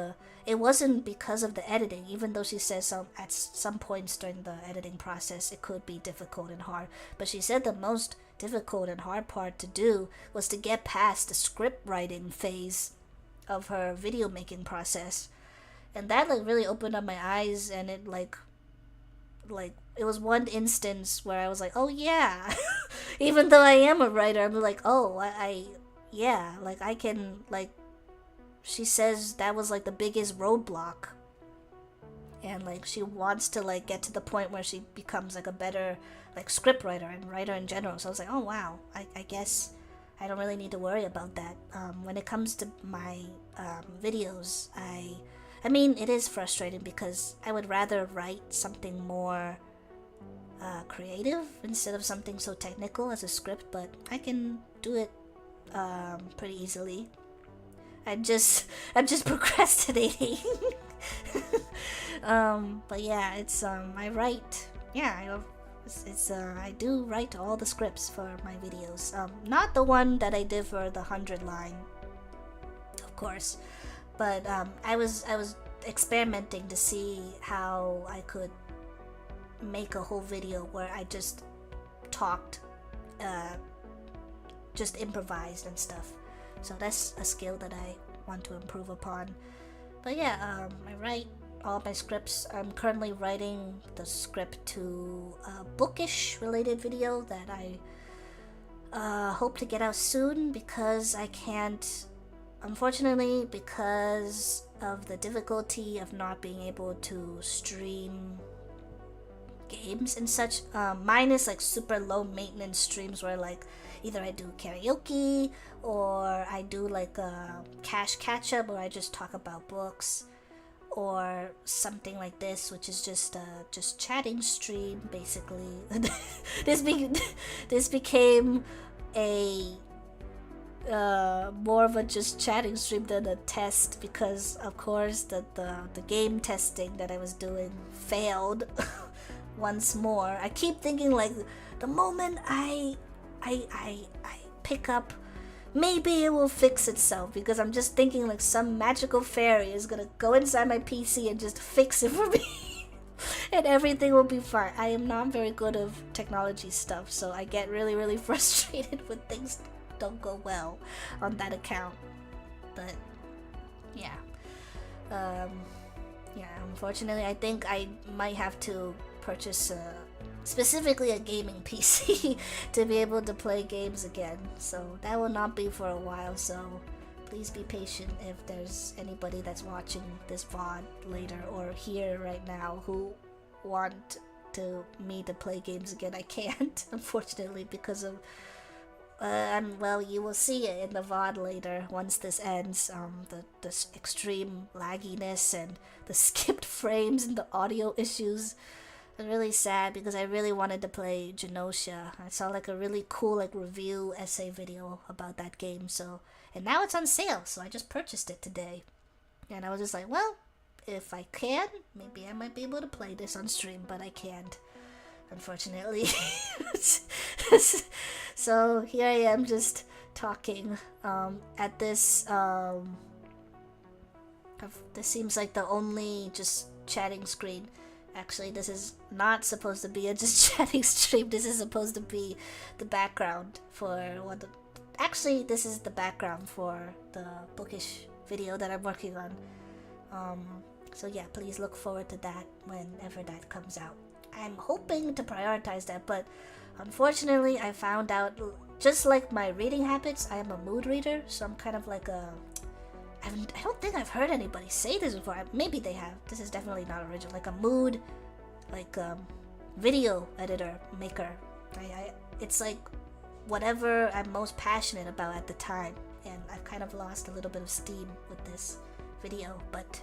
it wasn't because of the editing, even though she says at some points during the editing process it could be difficult and hard, but she said the most difficult and hard part to do was to get past the script writing phase of her video making process. And that like really opened up my eyes, and it like it was one instance where I was like, oh yeah, even though I am a writer, I'm like, oh, I yeah, like I can, like, she says that was like the biggest roadblock, and like she wants to like get to the point where she becomes like a better like script writer and writer in general. So I was like, oh wow, I guess I don't really need to worry about that. When it comes to my videos, I mean, it is frustrating because I would rather write something more creative instead of something so technical as a script, but I can do it pretty easily. I'm just procrastinating. But yeah, it's I write. Yeah, I do write all the scripts for my videos. Not the one that I did for the 100 line, of course. But I was experimenting to see how I could make a whole video where I just talked, just improvised and stuff. So that's a skill that I want to improve upon. But yeah, I write all my scripts. I'm currently writing the script to a bookish related video that I hope to get out soon, because I can't, unfortunately, because of the difficulty of not being able to stream games and such. Mine is like super low maintenance streams where like either I do karaoke or I do like a cash catch up, or I just talk about books, or something like this, which is just chatting stream basically. This became a more of a just chatting stream than a test, because of course the game testing that I was doing failed once more. I keep thinking like the moment I pick up, maybe it will fix itself, because I'm just thinking like some magical fairy is gonna go inside my PC and just fix it for me and everything will be fine. I am not very good at technology stuff, so I get really really frustrated when things don't go well on that account. But yeah, Yeah, unfortunately, I think I might have to purchase specifically a gaming PC to be able to play games again. So that will not be for a while. So please be patient if there's anybody that's watching this VOD later or here right now who want me to play games again. I can't, unfortunately, because of well, you will see it in the VOD later once this ends. The extreme lagginess and the skipped frames and the audio issues are really sad because I really wanted to play Gnosia. I saw like a really cool like review essay video about that game. So, and now it's on sale, so I just purchased it today. And I was just like, well, if I can, maybe I might be able to play this on stream, but I can't, unfortunately. So here I am just talking at this this seems like the only just chatting screen. Actually, this is not supposed to be a just chatting stream. This is supposed to be the background for actually this is the background for the bookish video that I'm working on. So yeah, please look forward to that whenever that comes out. I'm hoping to prioritize that, but unfortunately I found out, just like my reading habits, I am a mood reader, so I'm kind of like I don't think I've heard anybody say this before. Maybe they have. This is definitely not original. Like a mood, like video editor maker. It's like whatever I'm most passionate about at the time, and I've kind of lost a little bit of steam with this video, but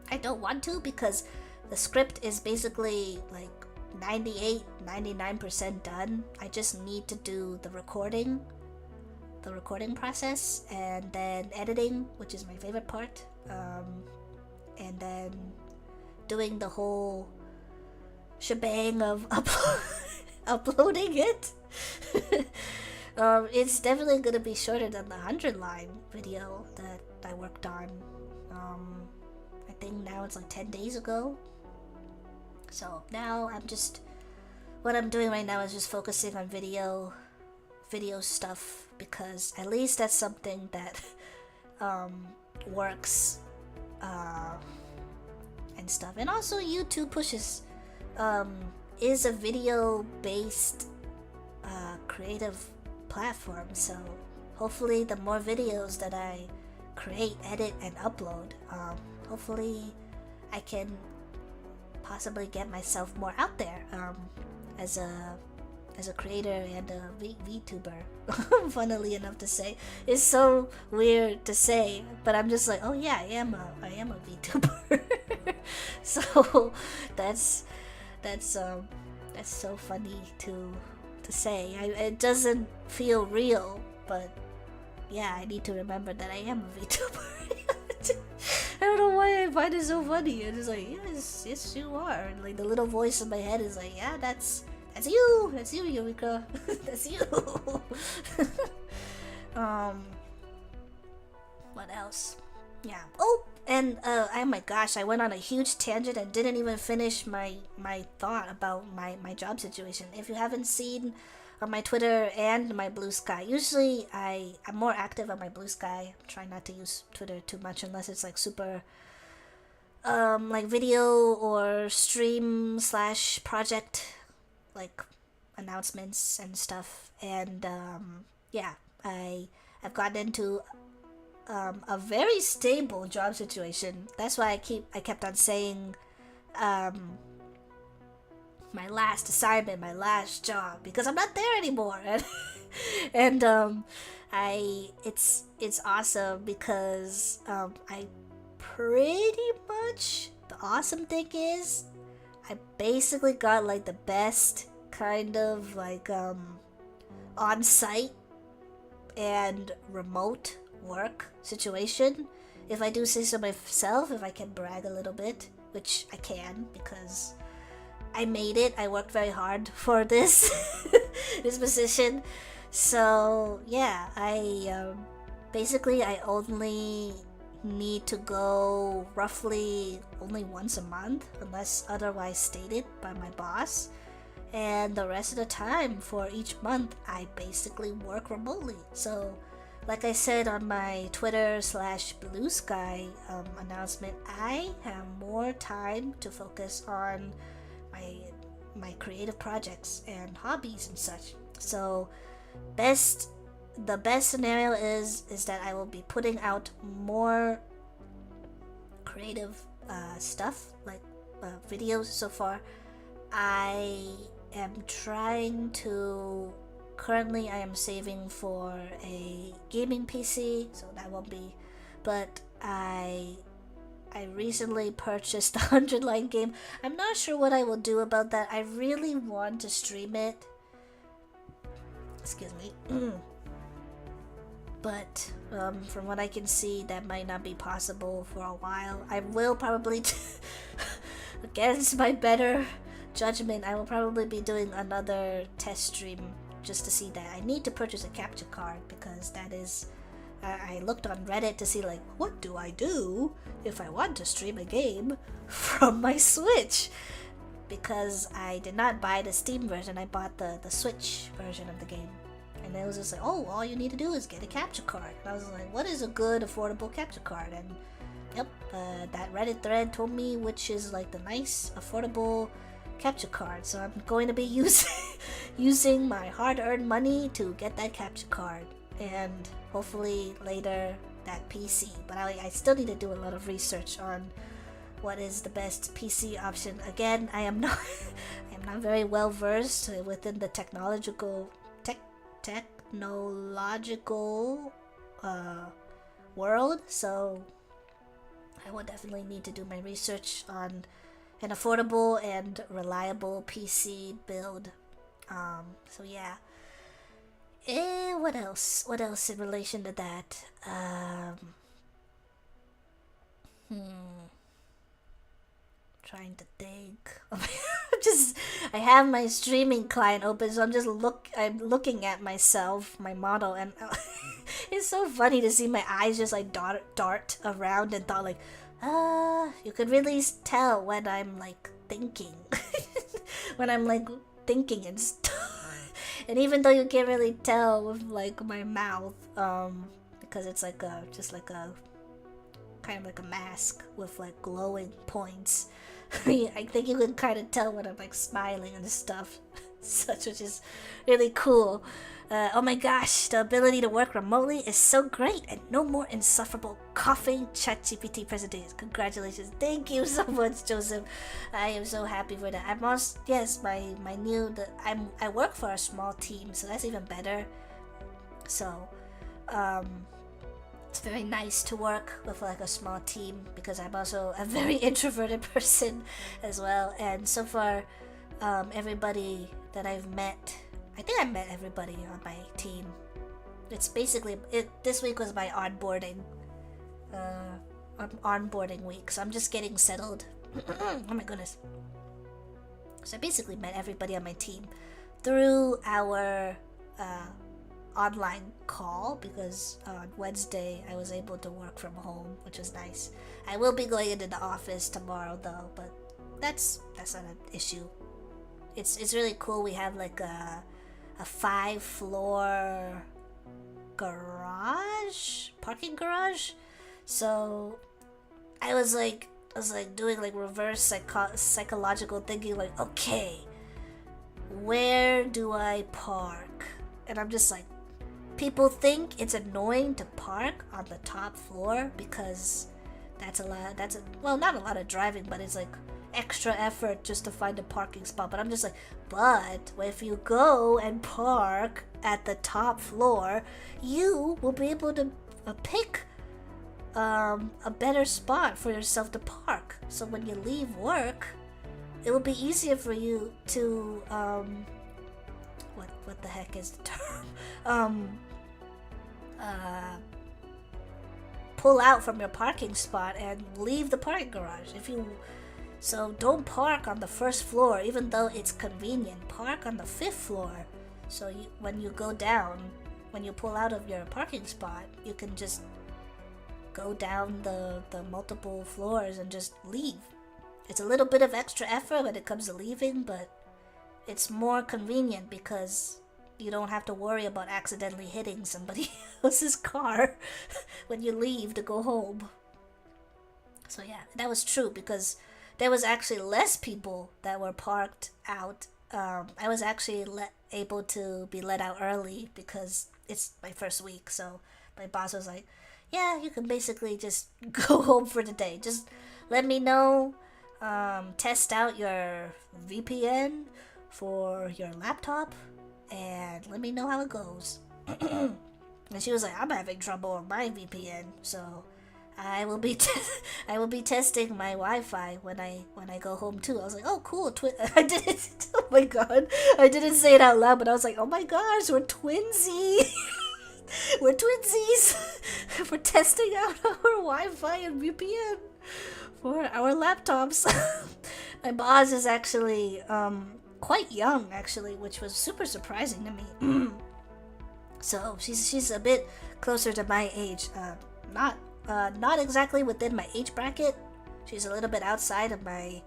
I don't want to because the script is basically like 99% done. I just need to do the recording process, and then editing, which is my favorite part, and then doing the whole shebang of uploading it. It's definitely gonna be shorter than the 100-line video that I worked on. I think now it's like 10 days ago. So now what I'm doing right now is just focusing on video stuff, because at least that's something that works and stuff. And also YouTube pushes is a video based creative platform, so hopefully the more videos that I create, edit, and upload, hopefully I can possibly get myself more out there as a creator and a VTuber. Funnily enough to say, it's so weird to say, but I'm just like, oh yeah, I am a VTuber. So that's so funny to say. It doesn't feel real, but yeah, I need to remember that I am a VTuber. I don't know why I find it so funny. I'm just like, yes you are. And like the little voice in my head is like, yeah, that's you, Eureka. That's you. What else? Yeah. Oh, and oh my gosh, I went on a huge tangent and didn't even finish my thought about my job situation. If you haven't seen on my Twitter and my Blue Sky, usually I'm more active on my Blue Sky. I'm trying not to use Twitter too much unless it's like super like video or stream / project like announcements and stuff. And yeah, I've gotten into a very stable job situation. That's why I kept on saying my last assignment, my last job, because I'm not there anymore. And it's awesome because I pretty much, the awesome thing is I basically got like the best kind of like on-site and remote work situation. If I do say so myself, if I can brag a little bit, which I can because I made it. I worked very hard for this this position. So yeah, I basically I only need to go roughly only once a month unless otherwise stated by my boss, and the rest of the time for each month I basically work remotely. So like I said on my Twitter/Blue Sky announcement, I have more time to focus on my creative projects and hobbies and such. So the best scenario is that I will be putting out more creative stuff, like videos. So far I am trying to, currently I am saving for a gaming PC, so that won't be, but I recently purchased a 100-line game. I'm not sure what I will do about that. I really want to stream it. Excuse me. But from what I can see, that might not be possible for a while. I will probably, against my better judgment, I will probably be doing another test stream just to see that. I need to purchase a capture card because that is... I looked on Reddit to see, like, what do I do if I want to stream a game from my Switch? Because I did not buy the Steam version, I bought the Switch version of the game. And it was just like, oh, all you need to do is get a capture card. And I was like, what is a good, affordable capture card? And yep, that Reddit thread told me which is like the nice, affordable capture card. So I'm going to be using my hard-earned money to get that capture card. And hopefully later that PC. But I still need to do a lot of research on what is the best PC option. Again, I am not very well versed within the technological world, so I will definitely need to do my research on an affordable and reliable PC build. So yeah. What else in relation to that? Trying to think. I have my streaming client open, so I'm looking at myself, my model, and it's so funny to see my eyes just like dart around and thought, like, you could really tell when I'm like thinking, when I'm like thinking and stuff. And even though you can't really tell with like my mouth, because it's like just like a kind of like a mask with like glowing points. I think you can kind of tell when I'm like smiling and stuff, such, which is really cool. Oh my gosh, the ability to work remotely is so great, and no more insufferable coughing ChatGPT presentations. Congratulations, thank you so much, Joseph. I am so happy for that. I'm also, yes, I work for a small team, so that's even better. So, it's very nice to work with like a small team because I'm also a very introverted person as well. And so far, everybody that I've met, I think I met everybody on my team. It's basically this week was my onboarding week, so I'm just getting settled. Oh my goodness! So I basically met everybody on my team through our online call, because on Wednesday I was able to work from home, which was nice. I will be going into the office tomorrow though, but that's not an issue. It's really cool. We have like a 5-floor parking garage. So I was doing like reverse psychological thinking, like, okay, where do I park? And I'm just like, people think it's annoying to park on the top floor because well, not a lot of driving, but it's like extra effort just to find a parking spot. But I'm just like, but if you go and park at the top floor, you will be able to pick a better spot for yourself to park. So when you leave work, it will be easier for you to what the heck is the term? Pull out from your parking spot and leave the parking garage. So don't park on the first floor, even though it's convenient. Park on the 5th floor. So when you go down, when you pull out of your parking spot, you can just go down the multiple floors and just leave. It's a little bit of extra effort when it comes to leaving, but it's more convenient because you don't have to worry about accidentally hitting somebody else's car when you leave to go home. So yeah, that was true because there was actually less people that were parked out. I was actually able to be let out early because it's my first week. So my boss was like, yeah, you can basically just go home for the day. Just let me know, test out your VPN for your laptop, and let me know how it goes. And she was like, I'm having trouble with my VPN, so I will be I will be testing my Wi-Fi when I go home too. I was like, oh cool, I didn't. Oh my god, I didn't say it out loud, but I was like, oh my gosh, we're twinsy. We're twinsies. We're testing out our Wi-Fi and VPN for our laptops. My boss is actually quite young, actually, which was super surprising to me. So she's a bit closer to my age. Not exactly within my age bracket. She's a little bit outside of my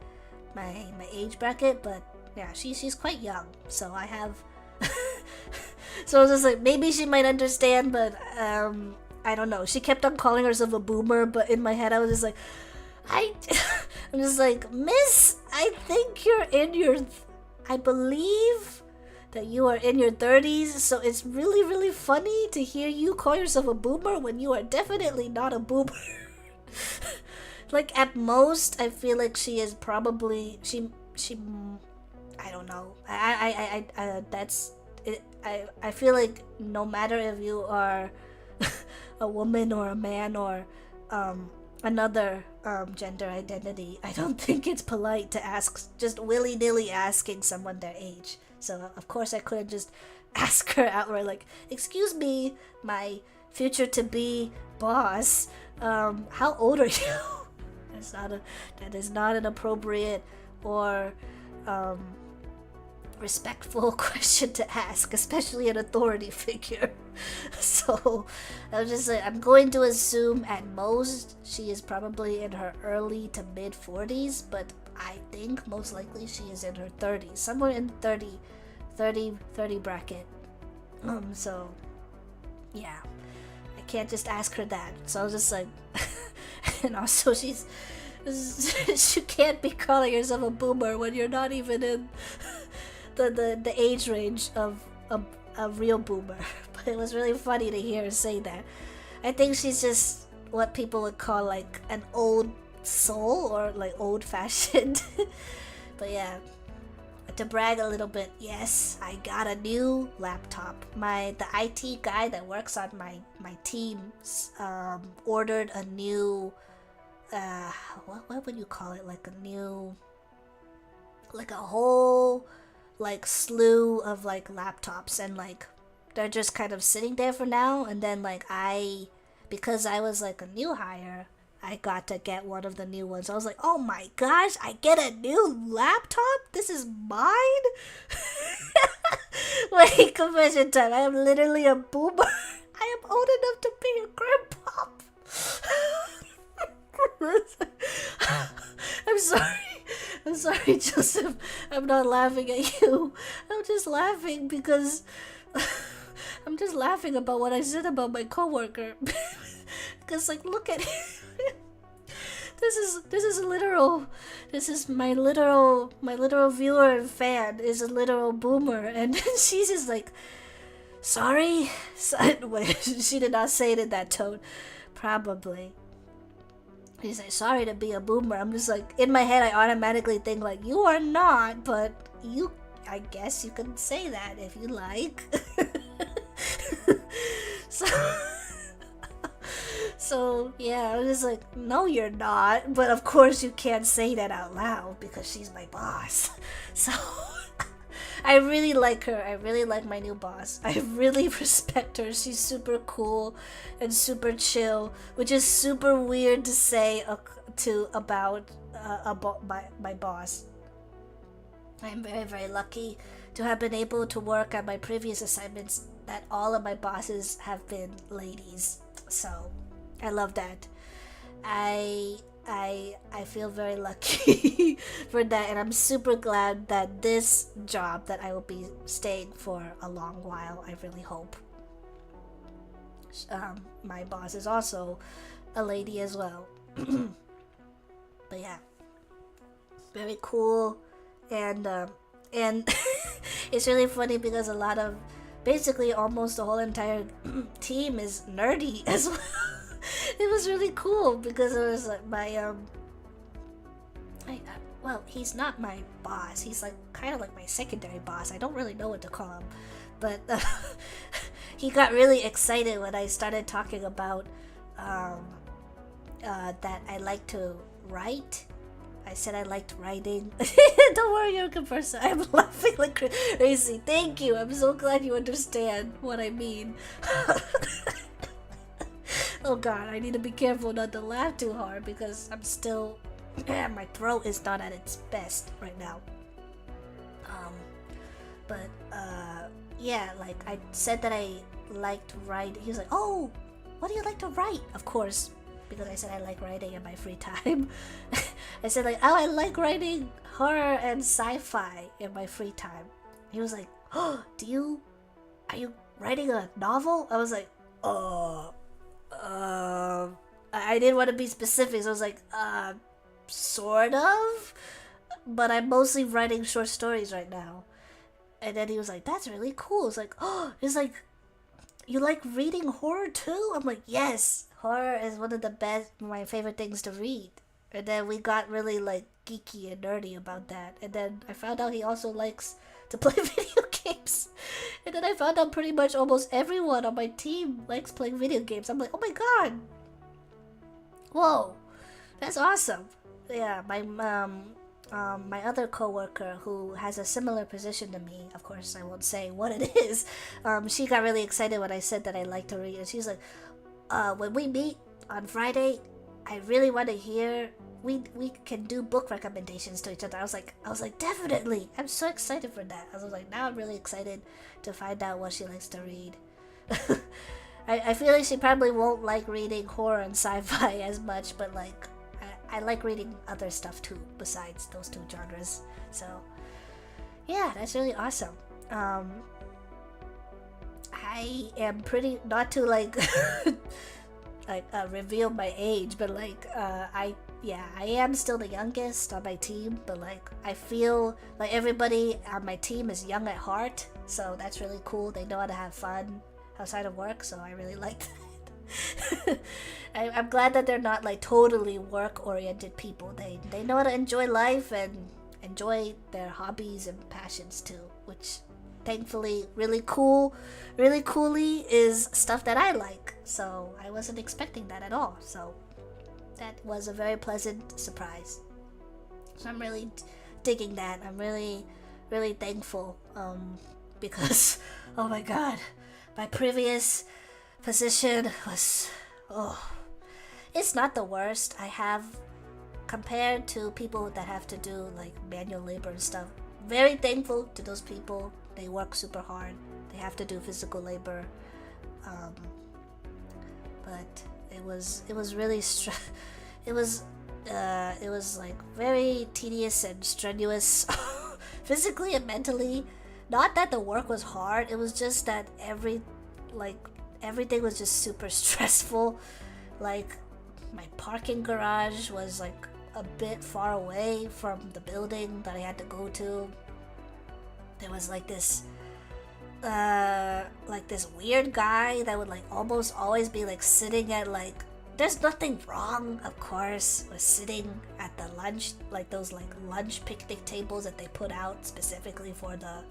age bracket, but yeah, she's quite young. So I have. So I was just like, maybe she might understand, but I don't know. She kept on calling herself a boomer, but in my head I was just like, I'm just like, Miss, I think you're in your, I believe that you are in your 30s, so it's really, really funny to hear you call yourself a boomer when you are definitely not a boomer. Like, at most, I feel like she is probably, she, I don't know. That's it. I feel like no matter if you are a woman or a man or another gender identity, I don't think it's polite to ask, just willy-nilly asking someone their age. So of course I couldn't just ask her outright, like, excuse me, my future-to-be boss, how old are you? That is not an appropriate or respectful question to ask, especially an authority figure. So I was just like, I'm going to assume at most she is probably in her early to mid 40s, but I think most likely she is in her 30s, somewhere in 30 bracket. So yeah, I can't just ask her that. So I was just like, and also she can't be calling yourself a boomer when you're not even in the age range of a real boomer. But it was really funny to hear her say that. I think she's just what people would call like an old soul or like old-fashioned. But yeah, to brag a little bit, yes, I got a new laptop. The IT guy that works on my team ordered a new what would you call it, like a whole like slew of like laptops, and like they're just kind of sitting there for now. And then like because I was like a new hire, I got to get one of the new ones. I was like, oh my gosh, I get a new laptop? This is mine? Wait, confession time. I am literally a boomer. I am old enough to be a grandpa. I'm sorry, Joseph. I'm not laughing at you. I'm just laughing because I'm just laughing about what I said about my coworker. Because like, look at it. This is my literal viewer and fan is a literal boomer, and she's just like, sorry. Wait, she did not say it in that tone. Probably. He's like, sorry to be a boomer. I'm just like, in my head I automatically think like, you are not, but I guess you can say that if you like. So yeah, I was just like, no you're not, but of course you can't say that out loud because she's my boss. So I really like her. I really like my new boss. I really respect her. She's super cool and super chill, which is super weird to say about my boss. I'm very, very lucky to have been able to work at my previous assignments that all of my bosses have been ladies. So I love that. I I feel very lucky for that, and I'm super glad that this job that I will be staying for a long while. I really hope. My boss is also a lady as well. But yeah, very cool, and it's really funny because a lot of, basically almost the whole entire team is nerdy as well. It was really cool because it was like my well, he's not my boss. He's like kind of like my secondary boss. I don't really know what to call him, but he got really excited when I started talking about that I like to write. I said I liked writing. Don't worry, you're a good person. I'm laughing like crazy. Thank you. I'm so glad you understand what I mean. Oh god, I need to be careful not to laugh too hard because I'm still... my throat is not at its best right now. But yeah, like I said that I liked writing. He was like, oh, what do you like to write? Of course, because I said I like writing in my free time. I said like, oh, I like writing horror and sci-fi in my free time. He was like, oh, are you writing a novel? I was like, I didn't want to be specific, so I was like, sort of, but I'm mostly writing short stories right now. And then he was like, that's really cool. It's like, oh, it's like, you like reading horror too? I'm like, yes, horror is one of the best, my favorite things to read. And then we got really like geeky and nerdy about that. And then I found out he also likes to play video games. And then I found out pretty much almost everyone on my team likes playing video games. I'm like, oh my god, whoa, that's awesome. Yeah, my other coworker who has a similar position to me, of course I won't say what it is, she got really excited when I said that I like to read, and she's like, when we meet on Friday, I really want to hear, we can do book recommendations to each other. I was like, definitely. I'm so excited for that. I was like, now I'm really excited to find out what she likes to read. I feel like she probably won't like reading horror and sci-fi as much, but like I like reading other stuff too besides those two genres. So yeah, that's really awesome. I am pretty, not to like reveal my age, but like I am still the youngest on my team, but like I feel like everybody on my team is young at heart, so that's really cool. They know how to have fun outside of work, so I really like that. I'm glad that they're not like totally work-oriented people. They know how to enjoy life and enjoy their hobbies and passions too, which thankfully really coolly is stuff that I like. So I wasn't expecting that at all. So that was a very pleasant surprise. So I'm really digging that. I'm really thankful because oh my god, my previous position was, it's not the worst. I have, compared to people that have to do like manual labor and stuff, very thankful to those people. They work super hard. They have to do physical labor, but it was really it was like very tedious and strenuous, physically and mentally. Not that the work was hard. It was just that everything was just super stressful. Like my parking garage was like a bit far away from the building that I had to go to. There was like this weird guy that would like almost always be like sitting at like, there's nothing wrong, of course, with sitting at the lunch, like those like lunch picnic tables that they put out specifically for the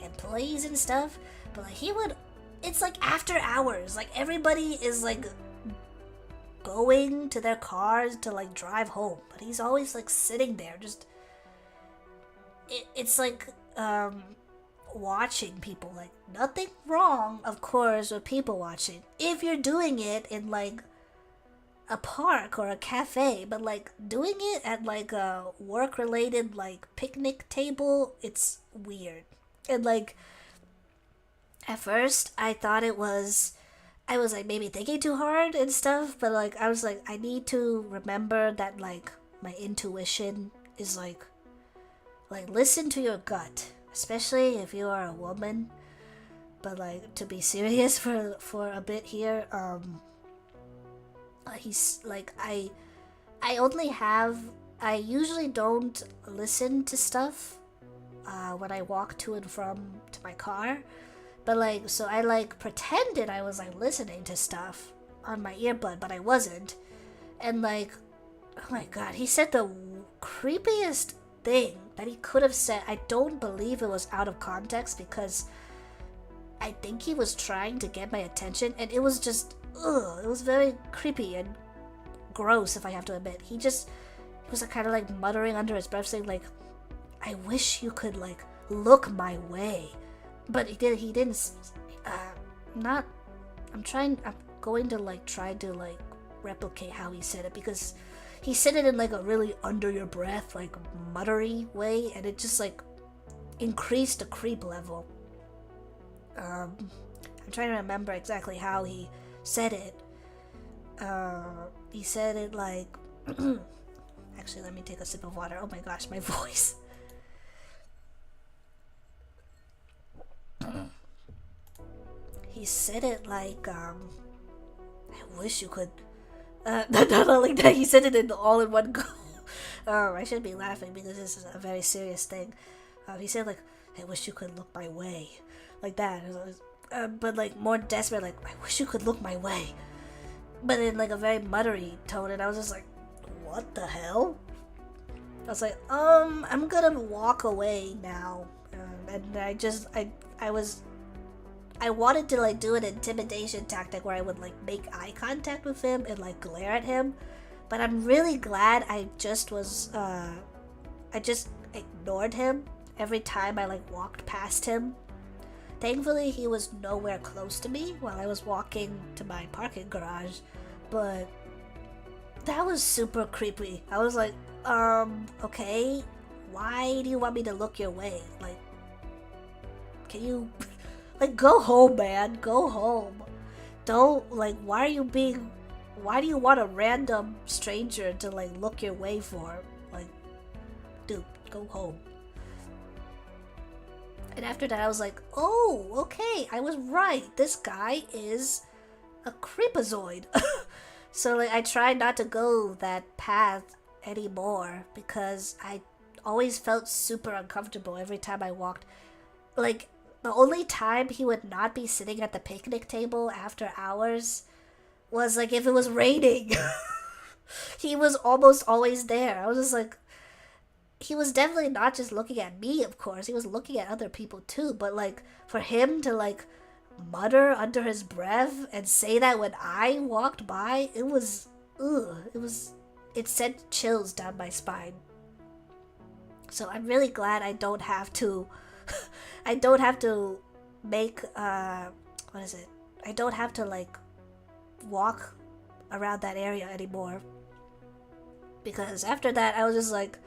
employees and stuff, but like he would, it's like after hours, like everybody is like going to their cars to like drive home, but he's always like sitting there just, it's like watching people. Like nothing wrong, of course, with people watching if you're doing it in like a park or a cafe, but like doing it at like a work related like picnic table, it's weird. And like at first I thought it was I was like maybe thinking too hard and stuff, but like I was like I need to remember that like my intuition is like listen to your gut, especially if you are a woman. But like to be serious for a bit here, he's like I usually don't listen to stuff when I walk to and from to my car. But like, so I like pretended I was like listening to stuff on my earbud, but I wasn't. And like, oh my god, he said the creepiest thing that he could have said. I don't believe it was out of context because I think he was trying to get my attention, and it was just, ugh, it was very creepy and gross, if I have to admit. He was like, kind of like muttering under his breath, saying like, I wish you could like look my way. But he didn't, not, I'm going to like try to like replicate how he said it, because he said it in like a really under your breath, like muttery way, and it just like increased the creep level. I'm trying to remember exactly how he said it. He said it like, actually let me take a sip of water. Oh my gosh, my voice. He said it like, I wish you could, not like that, he said it all in one go. I shouldn't be laughing because this is a very serious thing. He said like, I wish you could look my way. Like that. But like more desperate, like, I wish you could look my way. But in like a very muttery tone, and I was just like, what the hell? I was like, I'm gonna walk away now. And I wanted to like do an intimidation tactic where I would like make eye contact with him and like glare at him, but I'm really glad I just ignored him every time I like walked past him. Thankfully he was nowhere close to me while I was walking to my parking garage, but that was super creepy. I was like, okay, why do you want me to look your way? Like, can you like, go home, man. Go home. Don't, like, why do you want a random stranger to, like, look your way for? Like, dude, go home. And after that, I was like, oh, okay, I was right. This guy is a creepazoid. So, like, I tried not to go that path anymore because I always felt super uncomfortable every time I walked. Like, the only time he would not be sitting at the picnic table after hours was like if it was raining. He was almost always there. I was just like, he was definitely not just looking at me, of course. He was looking at other people too. But like for him to like mutter under his breath and say that when I walked by, it was, ugh. It sent chills down my spine. So I'm really glad I don't have to make what is it? I don't have to like walk around that area anymore. Because after that I was just like,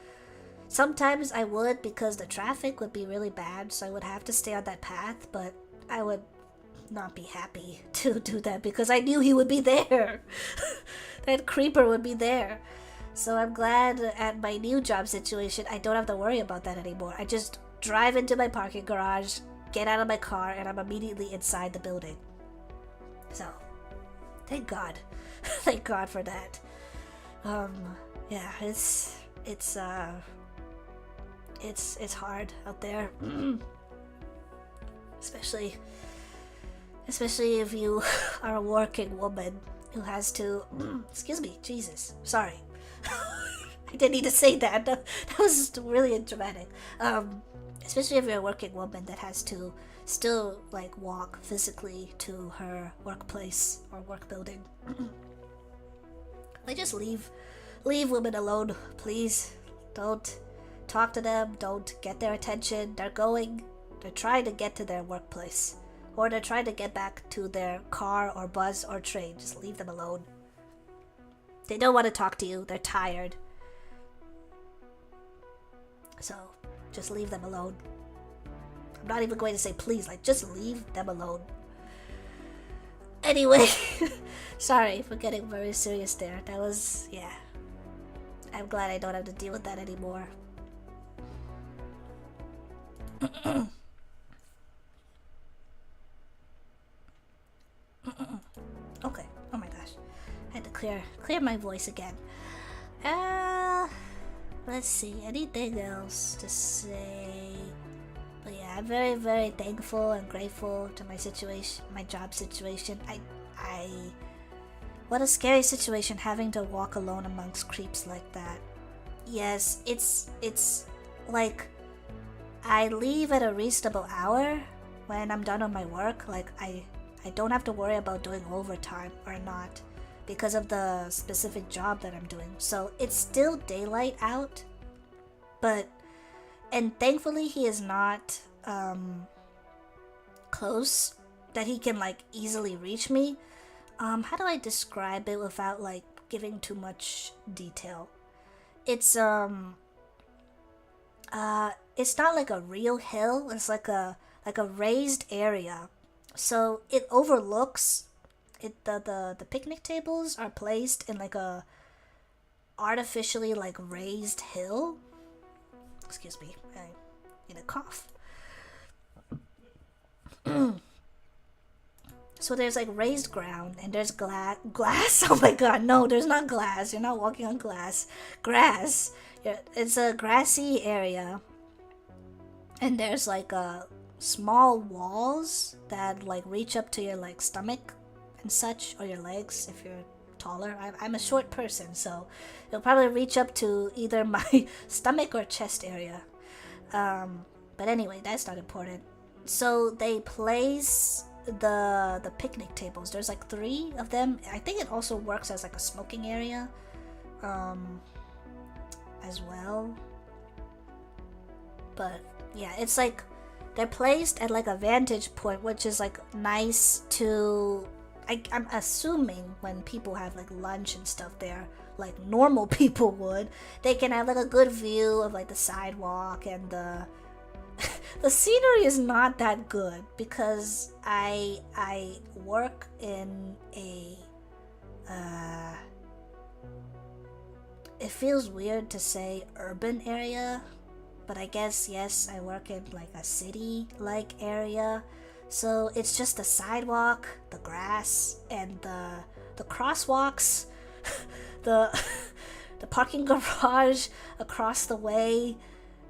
sometimes I would because the traffic would be really bad, so I would have to stay on that path, but I would not be happy to do that because I knew he would be there. That creeper would be there. So I'm glad at my new job situation I don't have to worry about that anymore. I just drive into my parking garage, get out of my car, and I'm immediately inside the building. So, thank God. Thank God for that. Yeah, it's hard out there. Especially if you are a working woman who has to excuse me, Jesus, sorry. I didn't need to say that. That was just really dramatic. Especially if you're a working woman that has to still like walk physically to her workplace or work building. Like, just leave women alone, please. Don't talk to them, don't get their attention. They're trying to get to their workplace, or they're trying to get back to their car or bus or train. Just leave them alone. They don't want to talk to you, they're tired. So, just leave them alone. I'm not even going to say please, like, just leave them alone. Anyway, sorry for getting very serious there. That was, yeah. I'm glad I don't have to deal with that anymore. Okay. Oh my gosh. I had to clear my voice again. Let's see. Anything else to say? But yeah, I'm very, very thankful and grateful to my situation, my job situation. What a scary situation having to walk alone amongst creeps like that. Yes, it's like I leave at a reasonable hour when I'm done with my work. Like I don't have to worry about doing overtime or not because of the specific job that I'm doing. So it's still daylight out, and thankfully he is not close that he can like easily reach me. How do I describe it without like giving too much detail? It's not like a real hill. It's like a raised area, so it overlooks it. The picnic tables are placed in like a artificially like raised hill. Excuse me, I need a cough. So there's like raised ground and there's glass. Oh my god, no, there's not glass. You're not walking on glass. Grass. It's a grassy area. And there's like small walls that like reach up to your like stomach and such, or your legs if you're taller. I'm a short person, so it'll probably reach up to either my stomach or chest area. But anyway, that's not important. So they place the picnic tables. There's like 3 of them. I think it also works as like a smoking area as well. But yeah, it's like they're placed at like a vantage point, which is like nice to I'm assuming when people have like lunch and stuff there, like normal people would, they can have like a good view of like the sidewalk and the scenery is not that good because I work in a it feels weird to say urban area, but I guess yes, I work in like a city like area. So it's just the sidewalk, the grass, and the crosswalks, the parking garage across the way,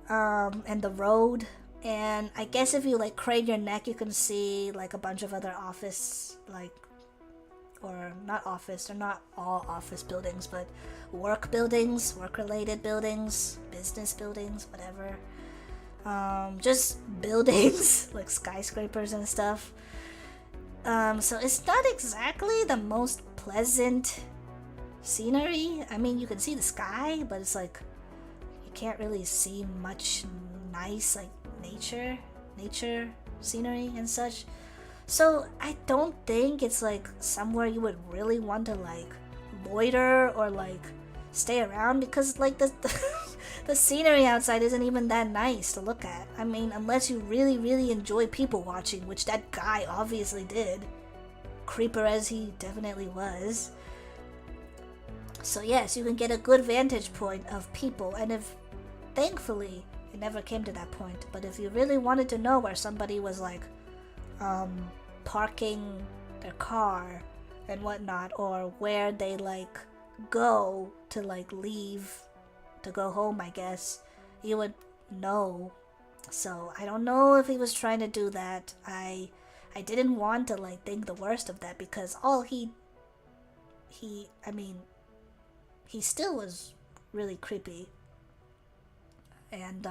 and the road. And I guess if you like crane your neck, you can see like a bunch of other office, like, or not office, they're not all office buildings, but work buildings, work-related buildings, business buildings, whatever. Just buildings, like skyscrapers and stuff. So it's not exactly the most pleasant scenery. I mean, you can see the sky, but it's like you can't really see much nice like nature scenery and such. So I don't think it's like somewhere you would really want to like loiter or like stay around, because like the scenery outside isn't even that nice to look at. I mean, unless you really enjoy people watching, which that guy obviously did, creeper as he definitely was. So yes, you can get a good vantage point of people, and if thankfully it never came to that point, but if you really wanted to know where somebody was like parking their car and whatnot, or where they like go to like leave to go home, I guess you would know. So I don't know if he was trying to do that. I didn't want to like think the worst of that, because all he still was really creepy. And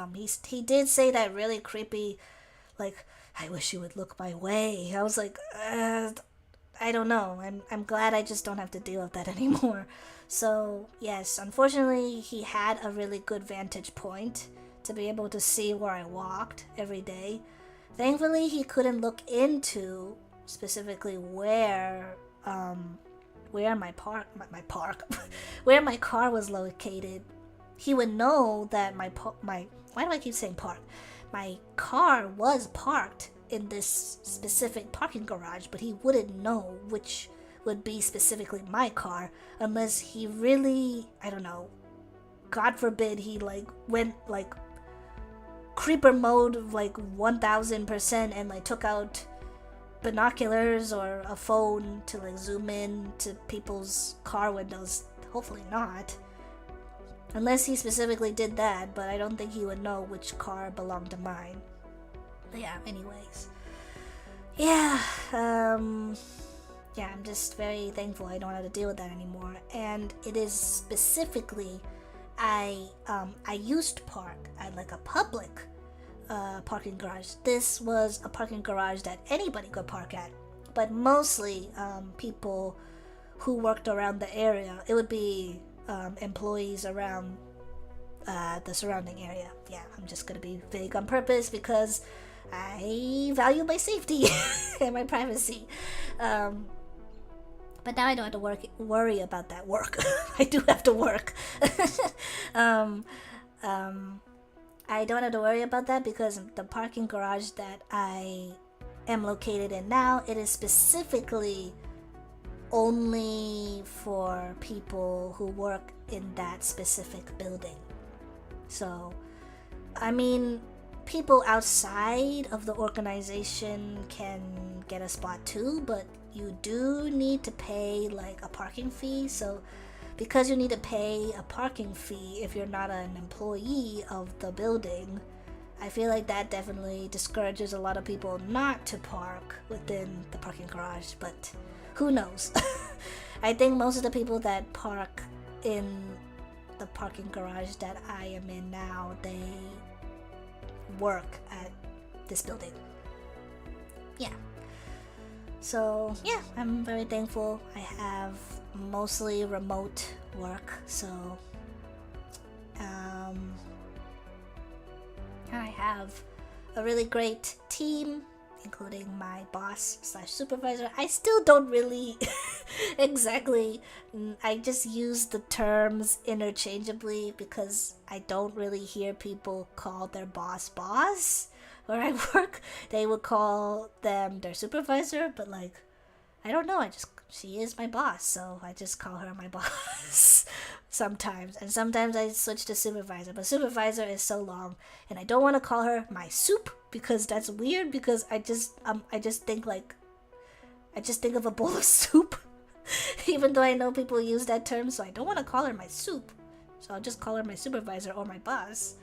he did say that really creepy, like, I wish you would look my way. I was like, I don't know. I'm glad I just don't have to deal with that anymore. So yes, unfortunately he had a really good vantage point to be able to see where I walked every day. Thankfully he couldn't look into specifically where my where my car was located. He would know that my why do I keep saying park? My car was parked in this specific parking garage, but he wouldn't know which would be specifically my car unless he really, I don't know, God forbid he like went like creeper mode like 1000% and like took out binoculars or a phone to like zoom in to people's car windows. Hopefully not, unless he specifically did that, but I don't think he would know which car belonged to mine. But yeah, anyways, yeah, I'm just very thankful I don't have to deal with that anymore. And it is specifically, I used to park at like a public parking garage. This was a parking garage that anybody could park at, but mostly people who worked around the area. It would be employees around the surrounding area. Yeah, I'm just gonna be vague on purpose because I value my safety and my privacy. But now I don't have to worry about that work. I do have to work. I don't have to worry about that because the parking garage that I am located in now, it is specifically only for people who work in that specific building. So, I mean, people outside of the organization can get a spot too, but you do need to pay like a parking fee. So because you need to pay a parking fee if you're not an employee of the building, I feel like that definitely discourages a lot of people not to park within the parking garage, but who knows. I think most of the people that park in the parking garage that I am in now, they work at this building. Yeah. So yeah, I'm very thankful. I have mostly remote work, so I have a really great team, including my boss / supervisor. I still don't really exactly, I just use the terms interchangeably because I don't really hear people call their boss where I work. They would call them their supervisor, but like, I don't know, she is my boss, so I just call her my boss sometimes. And sometimes I switch to supervisor, but supervisor is so long, and I don't want to call her my soup because that's weird, because I just think of a bowl of soup even though I know people use that term, so I don't want to call her my soup, so I'll just call her my supervisor or my boss.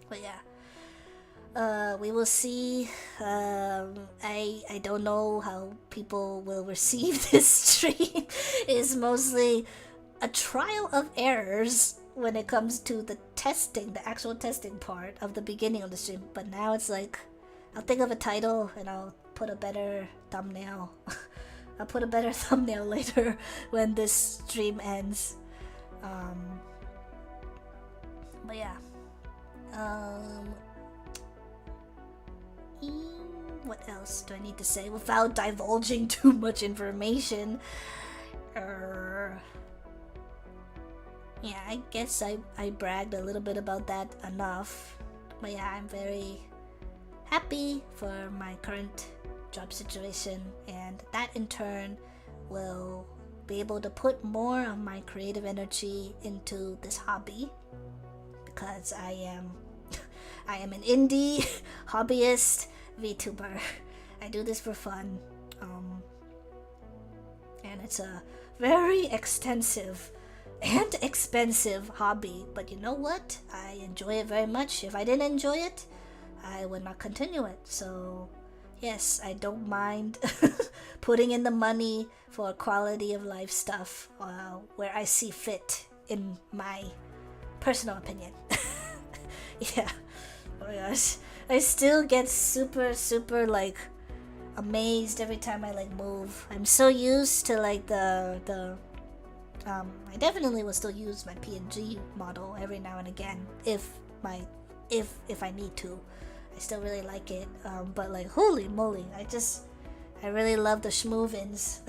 But yeah, we will see. I don't know how people will receive this stream. It's mostly a trial of errors when it comes to the actual testing part of the beginning of the stream. But now it's like, I'll think of a title and I'll put a better thumbnail. I'll put a better thumbnail later when this stream ends. But yeah. What else do I need to say without divulging too much information? Yeah, I guess I bragged a little bit about that enough. But yeah, I'm very happy for my current job situation, and that in turn will be able to put more of my creative energy into this hobby, because I am an indie hobbyist VTuber. I do this for fun, and it's a very extensive and expensive hobby, but you know what? I enjoy it very much. If I didn't enjoy it, I would not continue it. So yes, I don't mind putting in the money for quality of life stuff where I see fit, in my personal opinion. Yeah. Oh my gosh, I still get super like amazed every time I like move. I'm so used to like I definitely will still use my PNG model every now and again if I need to. I still really like it, but like, holy moly, I really love the schmoovins.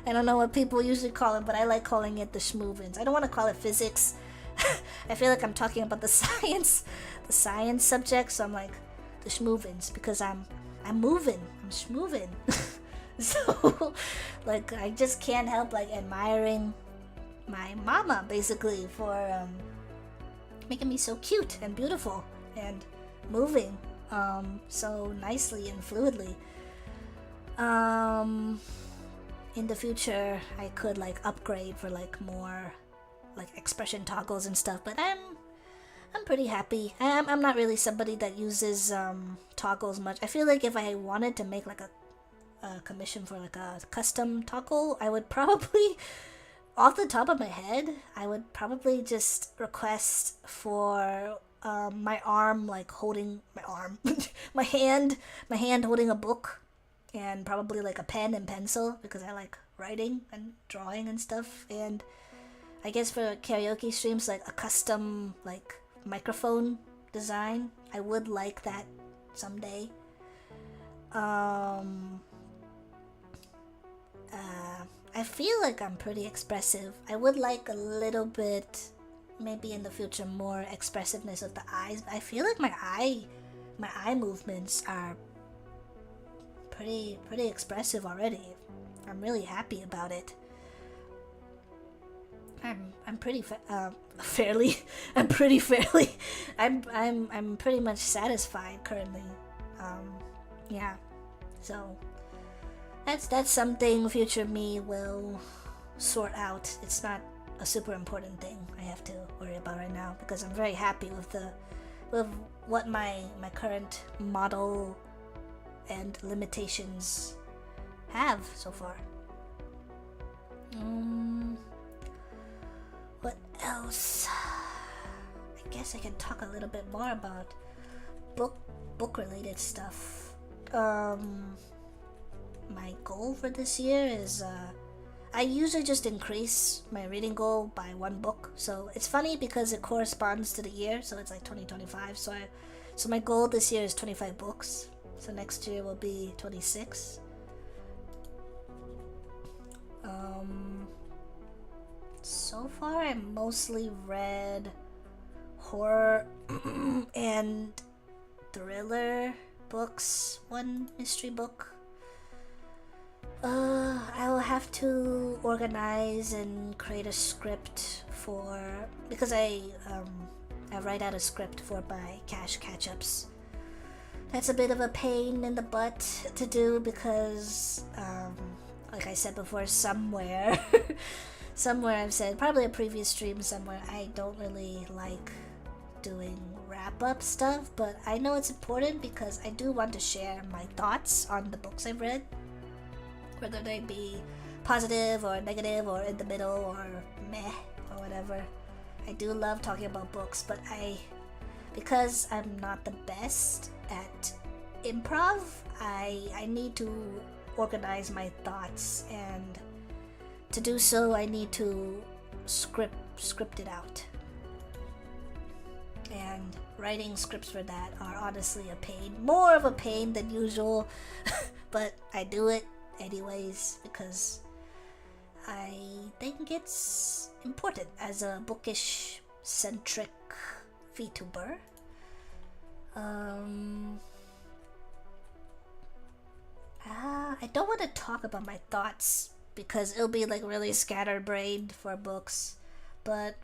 I don't know what people usually call it, but I like calling it the schmoovins. I don't want to call it physics. I feel like I'm talking about the science subject, so I'm like, the schmovins, because I'm schmovin. So like I just can't help like admiring my mama basically for making me so cute and beautiful and moving so nicely and fluidly. In the future I could like upgrade for like more like expression toggles and stuff, but I'm pretty happy. I'm not really somebody that uses toggles much. I feel like if I wanted to make like a commission for like a custom toggle, I would probably, off the top of my head, I would probably just request for my arm like holding my arm my hand holding a book, and probably like a pen and pencil because I like writing and drawing and stuff. And I guess for karaoke streams, like a custom like microphone design, I would like that someday. I feel like I'm pretty expressive. I would like a little bit, maybe in the future, more expressiveness of the eyes. I feel like my eye movements are pretty expressive already. I'm really happy about it. I'm pretty fairly. I'm pretty much satisfied currently. Yeah. So that's something future me will sort out. It's not a super important thing I have to worry about right now, because I'm very happy with what my current model and limitations have so far. What else? I guess I can talk a little bit more about book related stuff. My goal for this year is I usually just increase my reading goal by one book. So it's funny because it corresponds to the year, so it's like 2025. So my goal this year is 25 books. So next year will be 26. So far I mostly read horror and thriller books, one mystery book. I will have to organize and create a script because I write out a script for my cash catch-ups. That's a bit of a pain in the butt to do because, like I said before, somewhere I've said, probably a previous stream somewhere, I don't really like doing wrap-up stuff, but I know it's important because I do want to share my thoughts on the books I've read, whether they be positive or negative or in the middle or meh or whatever. I do love talking about books, but because I'm not the best at improv, I need to organize my thoughts, and to do so I need to script it out. And writing scripts for that are honestly a pain, more of a pain than usual, but I do it anyways because I think it's important as a bookish centric VTuber. I don't want to talk about my thoughts because it'll be like really scatterbrained for books, but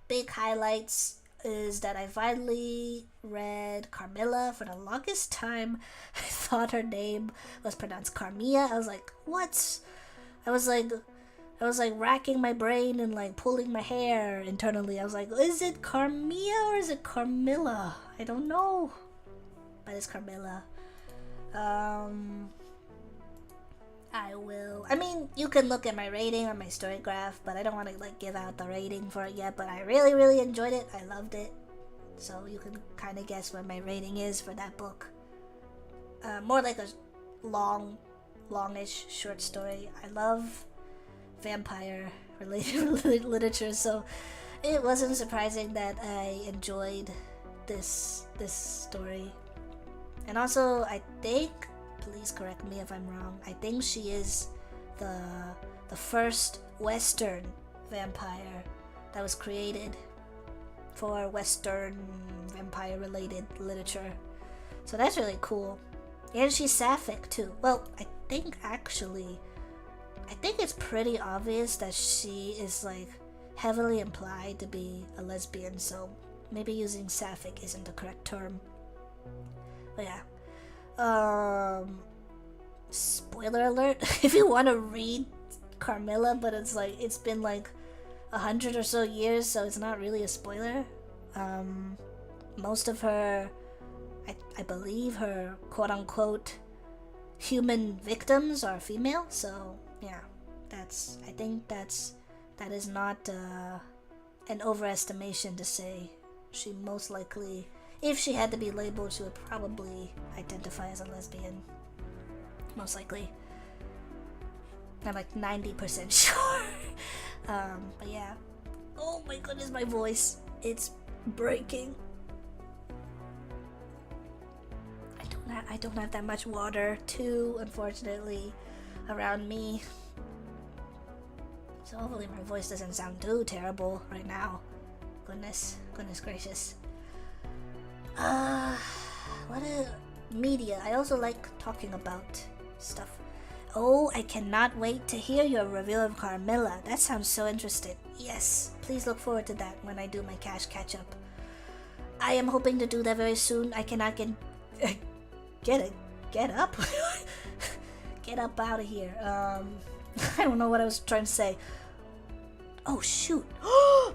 big highlights is that I finally read Carmilla. For the longest time I thought her name was pronounced Carmilla. I was like, what? I was like racking my brain and like pulling my hair internally. I was like, is it Carmilla or is it Carmilla? I don't know, but it's Carmilla. I mean, you can look at my rating on my story graph, but I don't want to like give out the rating for it yet, but I really enjoyed it. I loved it. So you can kind of guess what my rating is for that book. More like a longish short story. I love vampire related literature, so it wasn't surprising that I enjoyed this story. And also, I think, please correct me if I'm wrong, I think she is the first Western vampire that was created for Western vampire related literature. So that's really cool. And she's sapphic too. Well, I think it's pretty obvious that she is like heavily implied to be a lesbian, so maybe using sapphic isn't the correct term. But yeah. Spoiler alert, if you want to read Carmilla, but it's like, it's been like 100 or so years, so it's not really a spoiler. Most of her, I believe her quote-unquote human victims are female, so yeah, I think that is not an overestimation to say she most likely, if she had to be labeled, she would probably identify as a lesbian. Most likely. I'm like 90% sure. But yeah. Oh my goodness, my voice. It's breaking. I don't have that much water too, unfortunately, around me. So hopefully my voice doesn't sound too terrible right now. Goodness gracious. What a media. I also like talking about stuff. Oh, I cannot wait to hear your review of Carmilla. That sounds so interesting. Yes, please look forward to that when I do my cash catch-up. I am hoping to do that very soon. I cannot get up. Get up out of here. I don't know what I was trying to say. Oh, shoot. Oh,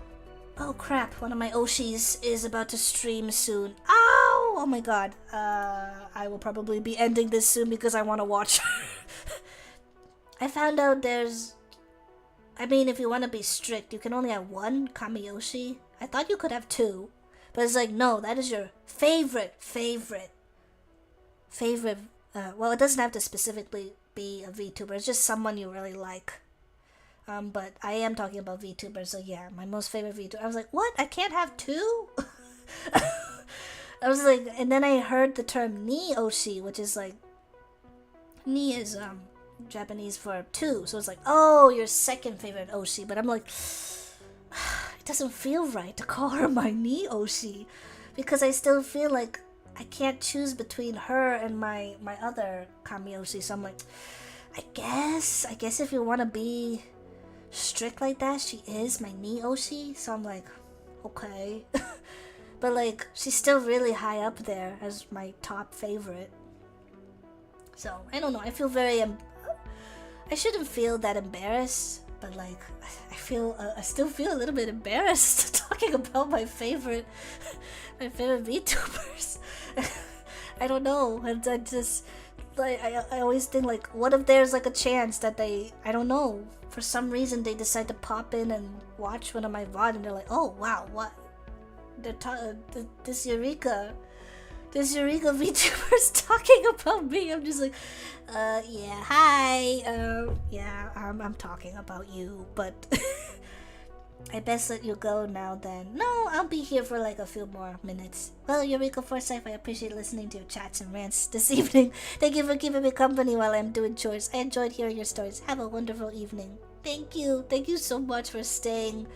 crap. One of my Oshis is about to stream soon. Ow! Oh, my God. I will probably be ending this soon because I want to watch her. I found out there's... I mean, if you want to be strict, you can only have one Kamiyoshi. I thought you could have two. But it's like, no, that is your favorite. Well, it doesn't have to specifically be a VTuber. It's just someone you really like. But I am talking about VTubers, so yeah, my most favorite VTuber. I was like, what? I can't have two? I was like, and then I heard the term ni oshi, which is like, ni is Japanese for two, so it's like, oh, your second favorite oshi. But I'm like, it doesn't feel right to call her my ni oshi, because I still feel like I can't choose between her and my other Kamiyoshi. So I'm like, I guess if you want to be strict like that, she is my ni oshi. So I'm like, okay. But like, she's still really high up there as my top favorite. So I don't know, I feel very I shouldn't feel that embarrassed, but like, I still feel a little bit embarrassed talking about my favorite VTubers. I don't know, I just like, I always think like, what if there's like a chance that they, I don't know, for some reason they decide to pop in and watch one of my VOD and they're like, oh wow, what, they're this Eureka VTuber's talking about me. I'm just like, yeah, hi, yeah, I'm talking about you, but I best let you go now then. No, I'll be here for like a few more minutes. Well, Eureka Forsyth, I appreciate listening to your chats and rants this evening. Thank you for keeping me company while I'm doing chores. I enjoyed hearing your stories. Have a wonderful evening. Thank you so much for staying,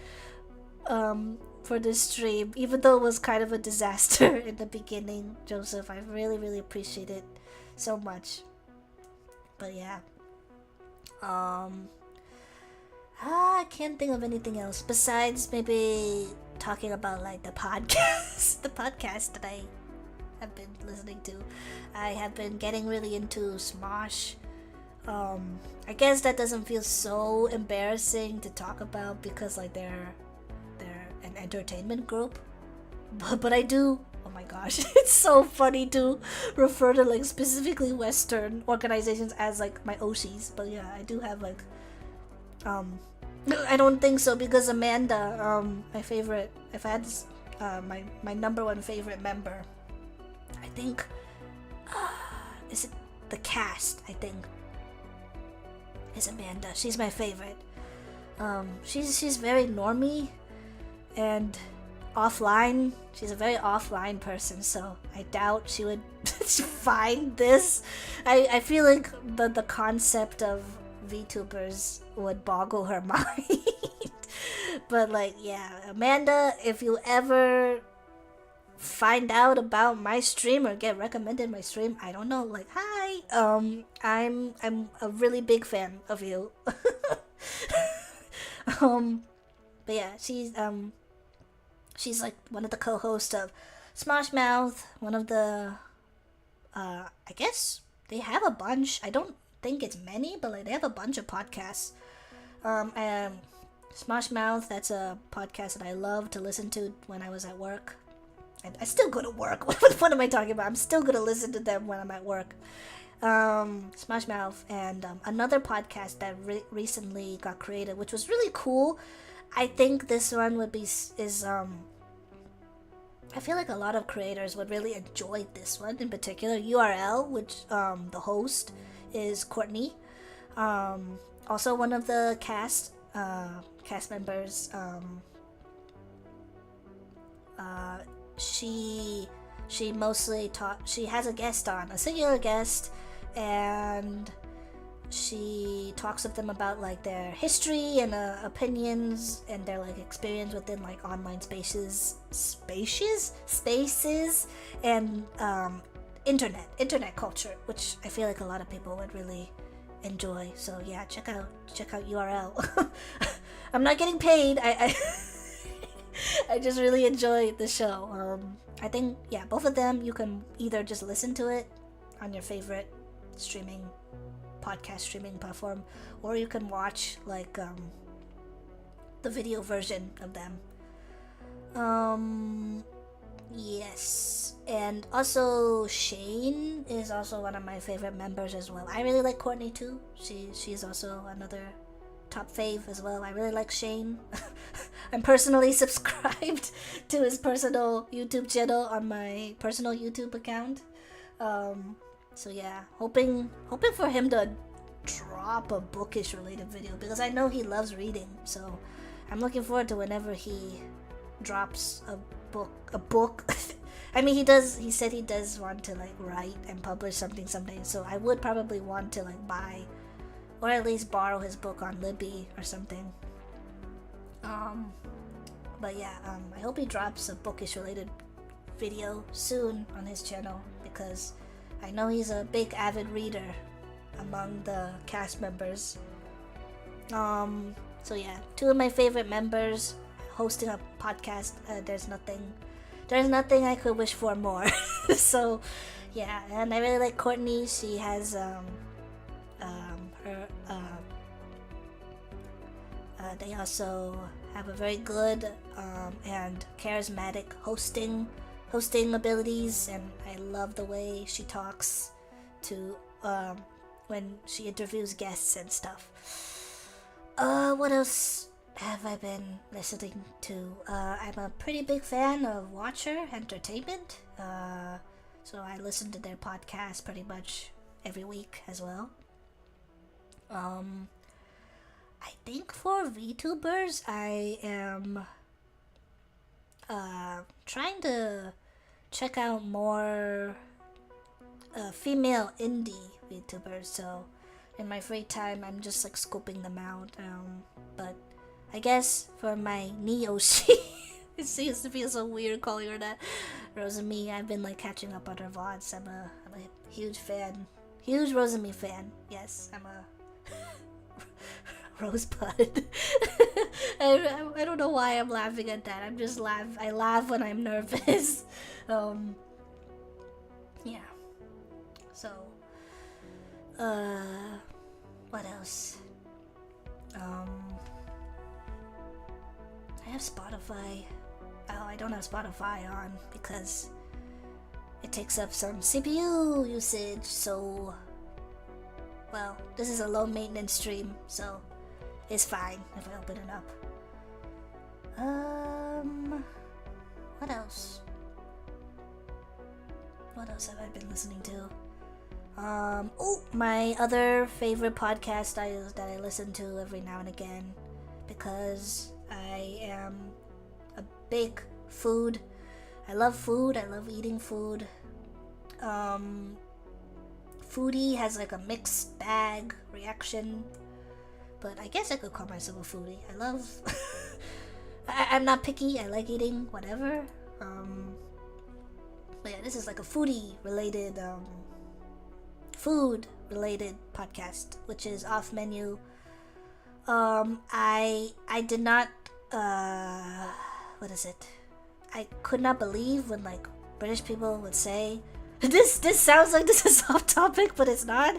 for this stream, even though it was kind of a disaster in the beginning, Joseph. I really appreciate it so much. But yeah, I can't think of anything else besides maybe talking about like the podcast that I have been listening to. I have been getting really into Smosh. I guess that doesn't feel so embarrassing to talk about because like they're an entertainment group, but I do, oh my gosh, it's so funny to refer to like specifically Western organizations as like my Oshis. But yeah, I do have like I don't think so, because Amanda, my favorite, if I had my number one favorite member, I think is it the cast, I think is Amanda. She's my favorite. She's very normie and offline. She's a very offline person, so I doubt she would find this. I feel like the concept of VTubers would boggle her mind. But like, yeah, Amanda, if you ever find out about my stream or get recommended my stream, I don't know. Like, hi, I'm a really big fan of you. But yeah, she's like one of the co-hosts of Smosh Mouth, one of the I guess they have a bunch. I don't think it's many, but like they have a bunch of podcasts. And Smosh Mouth, that's a podcast that I love to listen to when I was at work. And I still go to work. What am I talking about? I'm still gonna listen to them when I'm at work. Smosh Mouth and another podcast that recently got created, which was really cool. I think this one would be I feel like a lot of creators would really enjoy this one in particular. URL, which the host is Courtney. Also one of the cast members. She mostly she has a guest on, a singular guest, and she talks with them about like their history and opinions and their like experience within like online spaces and internet culture, which I feel like a lot of people would really enjoy. So yeah, check out URL. I'm not getting paid. I I just really enjoy the show. I think both of them, you can either just listen to it on your favorite podcast streaming platform, or you can watch like the video version of them. Yes, and also Shane is also one of my favorite members as well. I really like Courtney too. She's also another top fave as well. I really like Shane. I'm personally subscribed to his personal YouTube channel on my personal YouTube account. So yeah, hoping for him to drop a bookish related video, because I know he loves reading. So I'm looking forward to whenever he drops a book. I mean, he said he does want to like write and publish something someday, so I would probably want to like buy or at least borrow his book on Libby or something. But yeah, I hope he drops a bookish related video soon on his channel, because I know he's a big avid reader among the cast members. So yeah, two of my favorite members hosting a podcast. There's nothing I could wish for more. So yeah, and I really like Courtney. She has they also have a very good and charismatic hosting abilities, and I love the way she talks to when she interviews guests and stuff. What else have I been listening to? I'm a pretty big fan of Watcher Entertainment, so I listen to their podcast pretty much every week as well. I think for VTubers, I am trying to check out more female indie VTubers, so in my free time I'm just like scoping them out. But I guess for my Neoshi, it seems to feel so weird calling her that, Rosemi, I've been like catching up on her VODs. I'm a huge Rosemi fan. Yes, I'm a Rosebud. I don't know why I'm laughing at that. I laugh when I'm nervous. Yeah. So, what else? I have Spotify. Oh, I don't have Spotify on because it takes up some CPU usage, so, well, this is a low maintenance stream, so it's fine if I open it up. What else? What else have I been listening to? My other favorite podcast that I listen to every now and again, because I am a big food. I love food. I love eating food. Foodie has like a mixed bag reaction, but I guess I could call myself a foodie. I love. I'm not picky. I like eating whatever. this is like a foodie related, food related podcast, which is off menu. I did not, what is it? I could not believe when like British people would say, this sounds like this is off topic, but it's not.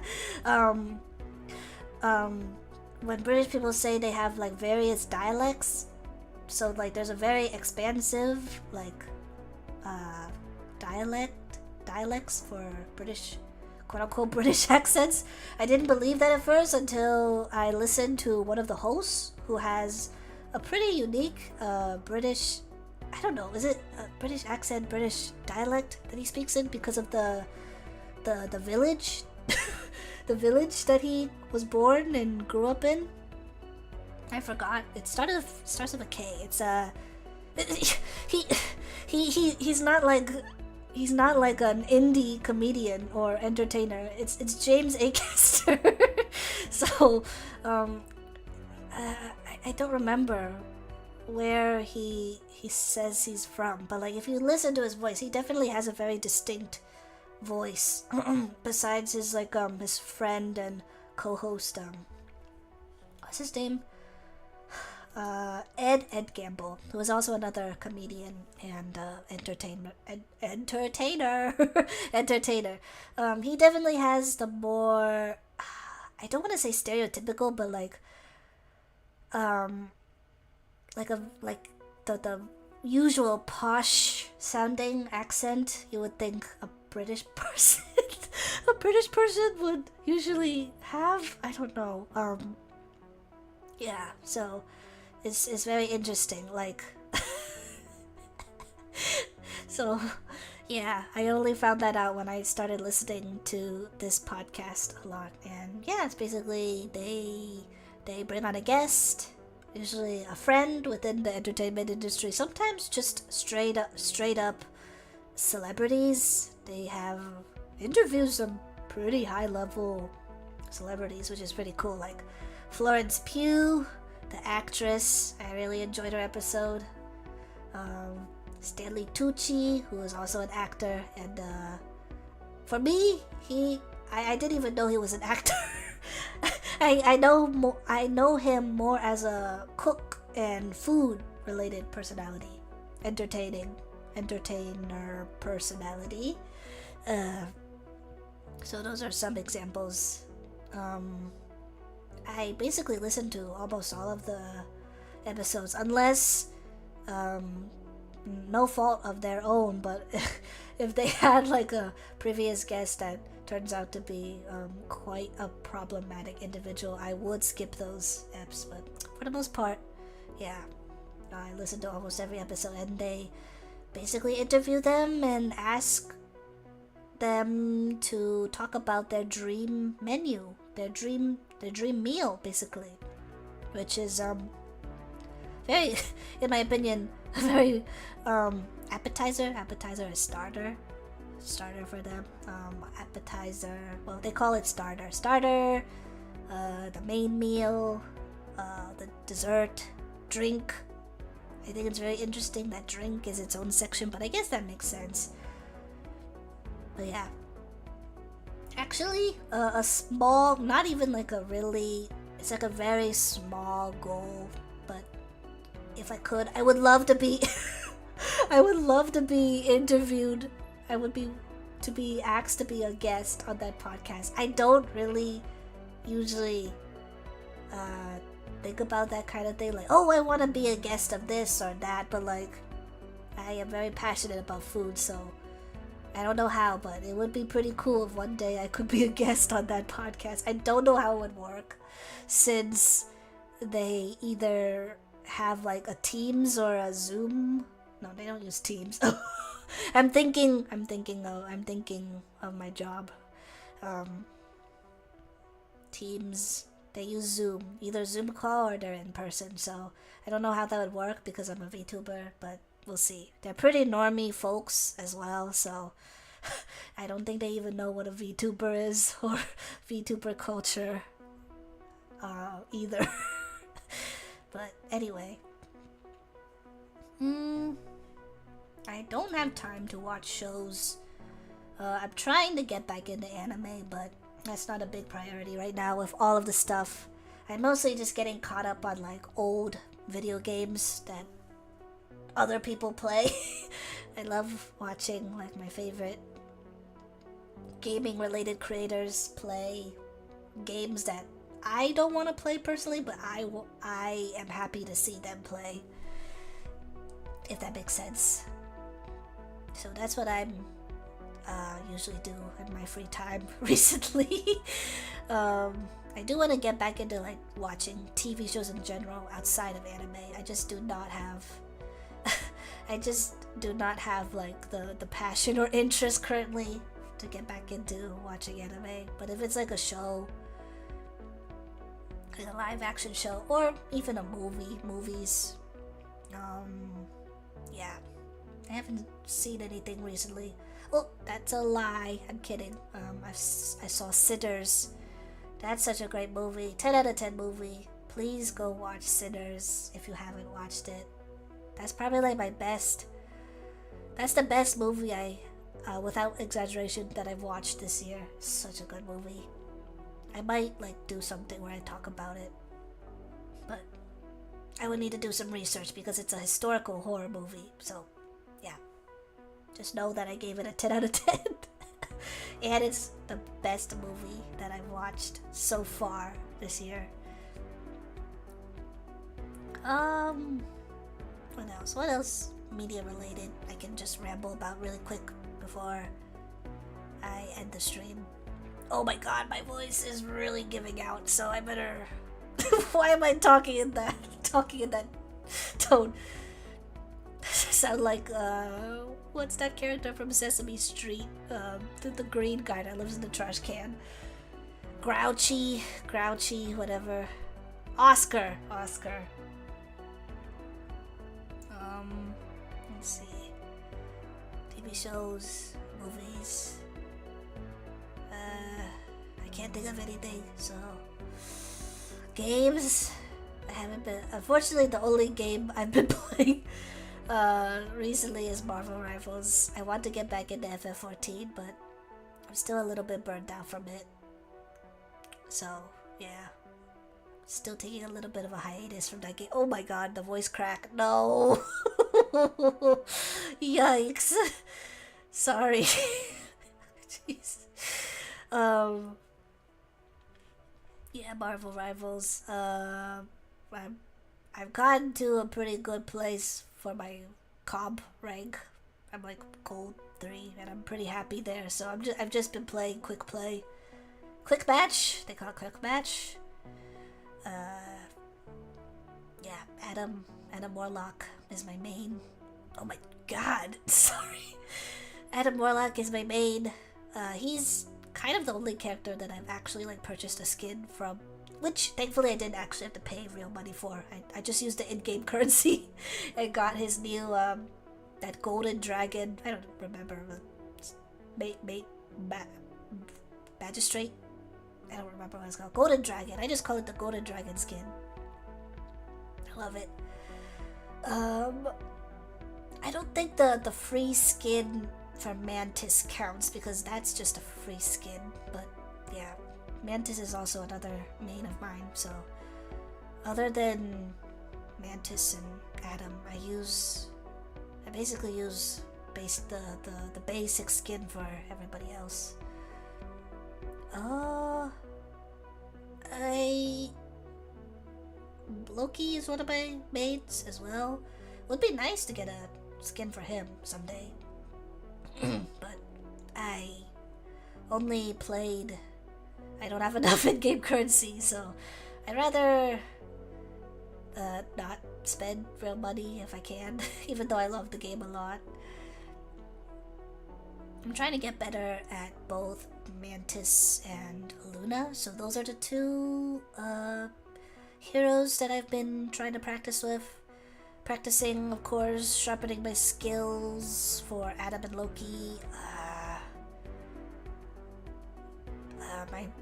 When British people say they have like various dialects, so like there's a very expansive like dialects for British, quote-unquote British accents. I didn't believe that at first until I listened to one of the hosts who has a pretty unique British, I don't know, is it a British accent, British dialect that he speaks in because of the village the village that he was born and grew up in. I forgot. It starts with a K. It's he's not like an indie comedian or entertainer. It's James Acaster. So I don't remember where he says he's from, but like if you listen to his voice, he definitely has a very distinct voice. Besides his like his friend and co-host, what's his name? Ed Gamble, who is also another comedian and entertainer. He definitely has the more, I don't want to say stereotypical, but like the usual posh sounding accent you would think a British person would usually have. I don't know. Yeah, so it's very interesting. Like, so yeah, I only found that out when I started listening to this podcast a lot. And yeah, it's basically they bring on a guest, usually a friend within the entertainment industry, sometimes just straight up celebrities. They have interviews some pretty high level celebrities, which is pretty cool, like Florence Pugh, the actress. I really enjoyed her episode. Stanley Tucci, who is also an actor, and for me, I didn't even know he was an actor. I know him more as a cook and food related personality, entertainer personality. So those are some examples. I basically listened to almost all of the episodes, unless no fault of their own, but if they had like a previous guest that turns out to be quite a problematic individual, I would skip those eps. But for the most part, yeah, I listened to almost every episode, and they basically interview them and ask them to talk about their dream menu, their dream meal, basically, which is very, in my opinion, very appetizer or starter for them. Appetizer, well, they call it starter, the main meal, the dessert, drink. I think it's very interesting that drink is its own section, but I guess that makes sense. But yeah, actually, a small, not even like a really, it's like a very small goal, but if I could, I would love to be I would love to be interviewed. I would be to be asked to be a guest on that podcast. I don't really usually think about that kind of thing, like, oh, I want to be a guest of this or that, but like, I am very passionate about food, so I don't know how, but it would be pretty cool if one day I could be a guest on that podcast. I don't know how it would work, since they either have like a Teams or a Zoom. No, they don't use Teams. I'm thinking of my job. Teams, they use Zoom, either Zoom call or they're in person. So I don't know how that would work because I'm a VTuber, but we'll see. They're pretty normie folks as well, so I don't think they even know what a VTuber is or VTuber culture either. But anyway, I don't have time to watch shows I'm trying to get back into anime, but that's not a big priority right now with all of the stuff. I'm mostly just getting caught up on like old video games that other people play. I love watching like my favorite gaming related creators play games that I don't want to play personally, but I am happy to see them play, if that makes sense. So that's what I'm usually do in my free time recently. I do want to get back into like watching TV shows in general outside of anime. I just do not have like the passion or interest currently to get back into watching anime. But if it's like a show, like a live action show, or even a movies, yeah, I haven't seen anything recently. Oh, that's a lie. I'm kidding. I saw Sinners. That's such a great movie. 10 out of 10 movie. Please go watch Sinners if you haven't watched it. That's probably like my best. That's the best movie without exaggeration, that I've watched this year. Such a good movie. I might like do something where I talk about it, but I would need to do some research because it's a historical horror movie. So, yeah. Just know that I gave it a 10 out of 10. And it's the best movie that I've watched so far this year. What else? What else media related I can just ramble about really quick before I end the stream? Oh my god, my voice is really giving out, so I better... Why am I talking in that tone? Sound like, what's that character from Sesame Street? The green guy that lives in the trash can. Grouchy, whatever. Oscar. Let's see. TV shows, movies. I can't think of anything, so... Games? I haven't been... Unfortunately, the only game I've been playing recently is Marvel Rivals. I want to get back into FF14, but I'm still a little bit burned out from it. So, yeah. Still taking a little bit of a hiatus from that game. Oh my god, the voice crack. No! Yikes. Sorry. Jeez. Yeah, Marvel Rivals. I've gotten to a pretty good place for my comp rank. I'm like gold 3, and I'm pretty happy there. So I've just been playing quick match. They call it quick match. Yeah, Adam Warlock is my main. Oh my god, sorry. Adam Warlock is my main. He's kind of the only character that I've actually like purchased a skin from, which thankfully I didn't actually have to pay real money for. I just used the in-game currency and got his new that golden dragon. I don't remember, magistrate. I don't remember what it's called. Golden dragon. I just call it the golden dragon skin. I love it. I don't think the free skin for Mantis counts because that's just a free skin, but yeah, Mantis is also another main of mine. So other than Mantis and Adam, I basically use the basic skin for everybody else. Loki is one of my mains as well. Would be nice to get a skin for him someday. But I only played... I don't have enough in-game currency, so I'd rather not spend real money if I can, even though I love the game a lot. I'm trying to get better at both Mantis and Luna, so those are the two heroes that I've been trying to practice with. Practicing, of course, sharpening my skills for Adam and Loki.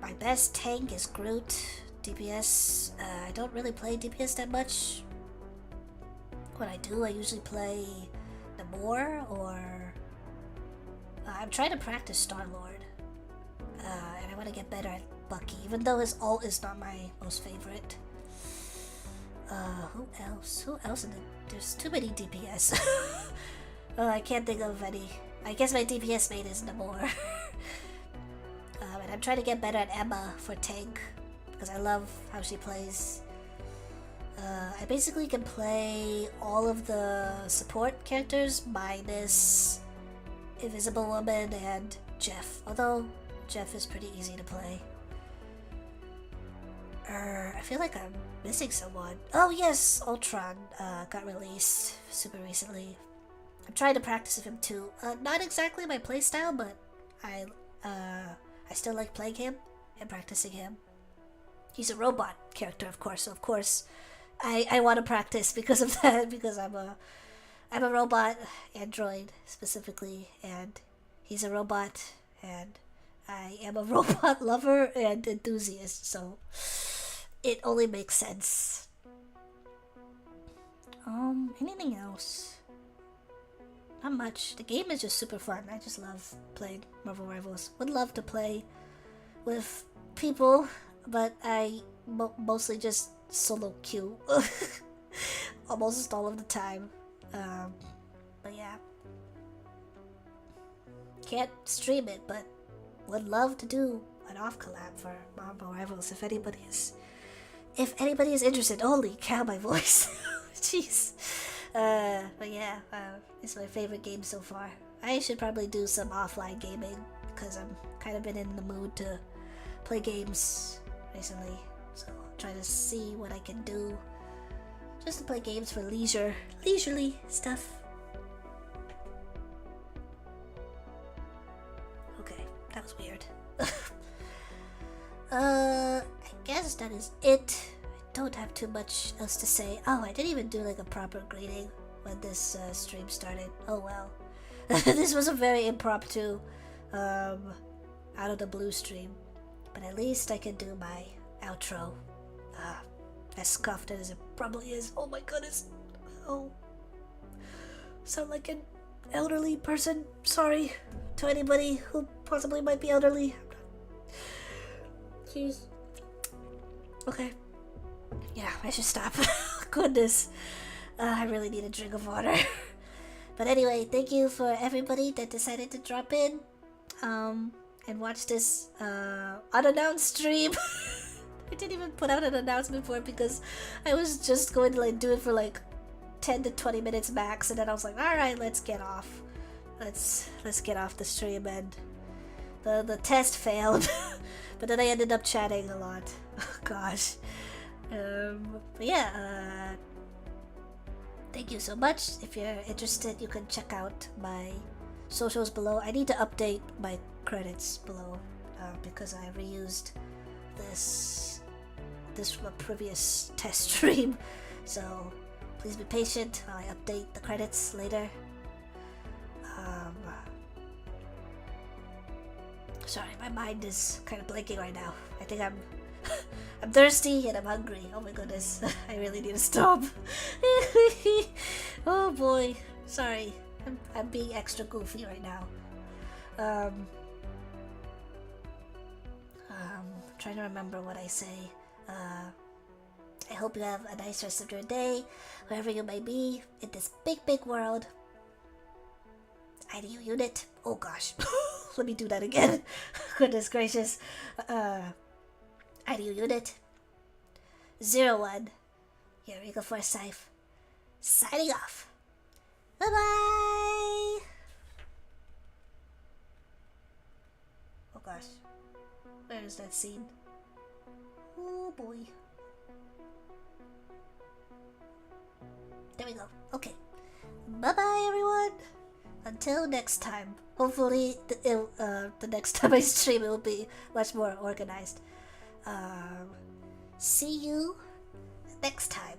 My best tank is Groot. DPS, I don't really play DPS that much. When I do, I usually play Memoir or I'm trying to practice Star-Lord. And I want to get better at Bucky, even though his ult is not my most favorite. Who else? Who else in the... There's too many DPS. I can't think of any. I guess my DPS mate is Memoir. And I'm trying to get better at Emma for tank, because I love how she plays. I basically can play all of the support characters minus Invisible Woman and Jeff, although Jeff is pretty easy to play. I feel like I'm missing someone. Oh yes, Ultron got released super recently. I'm trying to practice with him too. Not exactly my playstyle, but I still like playing him and practicing him. He's a robot character, of course, so of course I want to practice because of that, because I'm a robot android specifically, and he's a robot, and I am a robot lover and enthusiast, so it only makes sense. Anything else? Not much. The game is just super fun. I just love playing Marvel Rivals. Would love to play with people, but I mostly just solo queue almost all of the time. But yeah, can't stream it, but would love to do an off collab for Marvel Rivals if anybody is interested. Holy cow, my voice. Jeez. But yeah, it's my favorite game so far. I should probably do some offline gaming because I'm kind of been in the mood to play games recently. So I'll try to see what I can do just to play games for leisurely stuff. Okay, that was weird. I guess that is it. I don't have too much else to say. Oh, I didn't even do like a proper greeting when this stream started. Oh well. This was a very impromptu, out of the blue stream. But at least I can do my outro. As scuffed as it probably is. Oh my goodness. Oh. Sound like an elderly person. Sorry to anybody who possibly might be elderly. Jeez. Okay. Yeah, I should stop. Goodness. I really need a drink of water. But anyway, thank you for everybody that decided to drop in and watch this unannounced stream. I didn't even put out an announcement for it because I was just going to like do it for like 10 to 20 minutes max, and then I was like, alright, let's get off. Let's get off the stream, and the test failed. But then I ended up chatting a lot. Oh gosh. But yeah, thank you so much. If you're interested, you can check out my socials below. I need to update my credits below because I reused this from a previous test stream. So please be patient while I update the credits later. Sorry, my mind is kind of blanking right now. I think I'm thirsty and I'm hungry. Oh my goodness. I really need to stop. Oh boy. Sorry. I'm being extra goofy right now. Trying to remember what I say. I hope you have a nice rest of your day, wherever you may be in this big world. IDU unit. Oh gosh. Let me do that again. Goodness gracious. IDU unit 01. Eureka Forsyth. Signing off. Bye bye. Oh gosh. Where is that scene? Oh boy. There we go. Okay. Bye bye everyone. Until next time. Hopefully the next time I stream it will be much more organized. See you next time.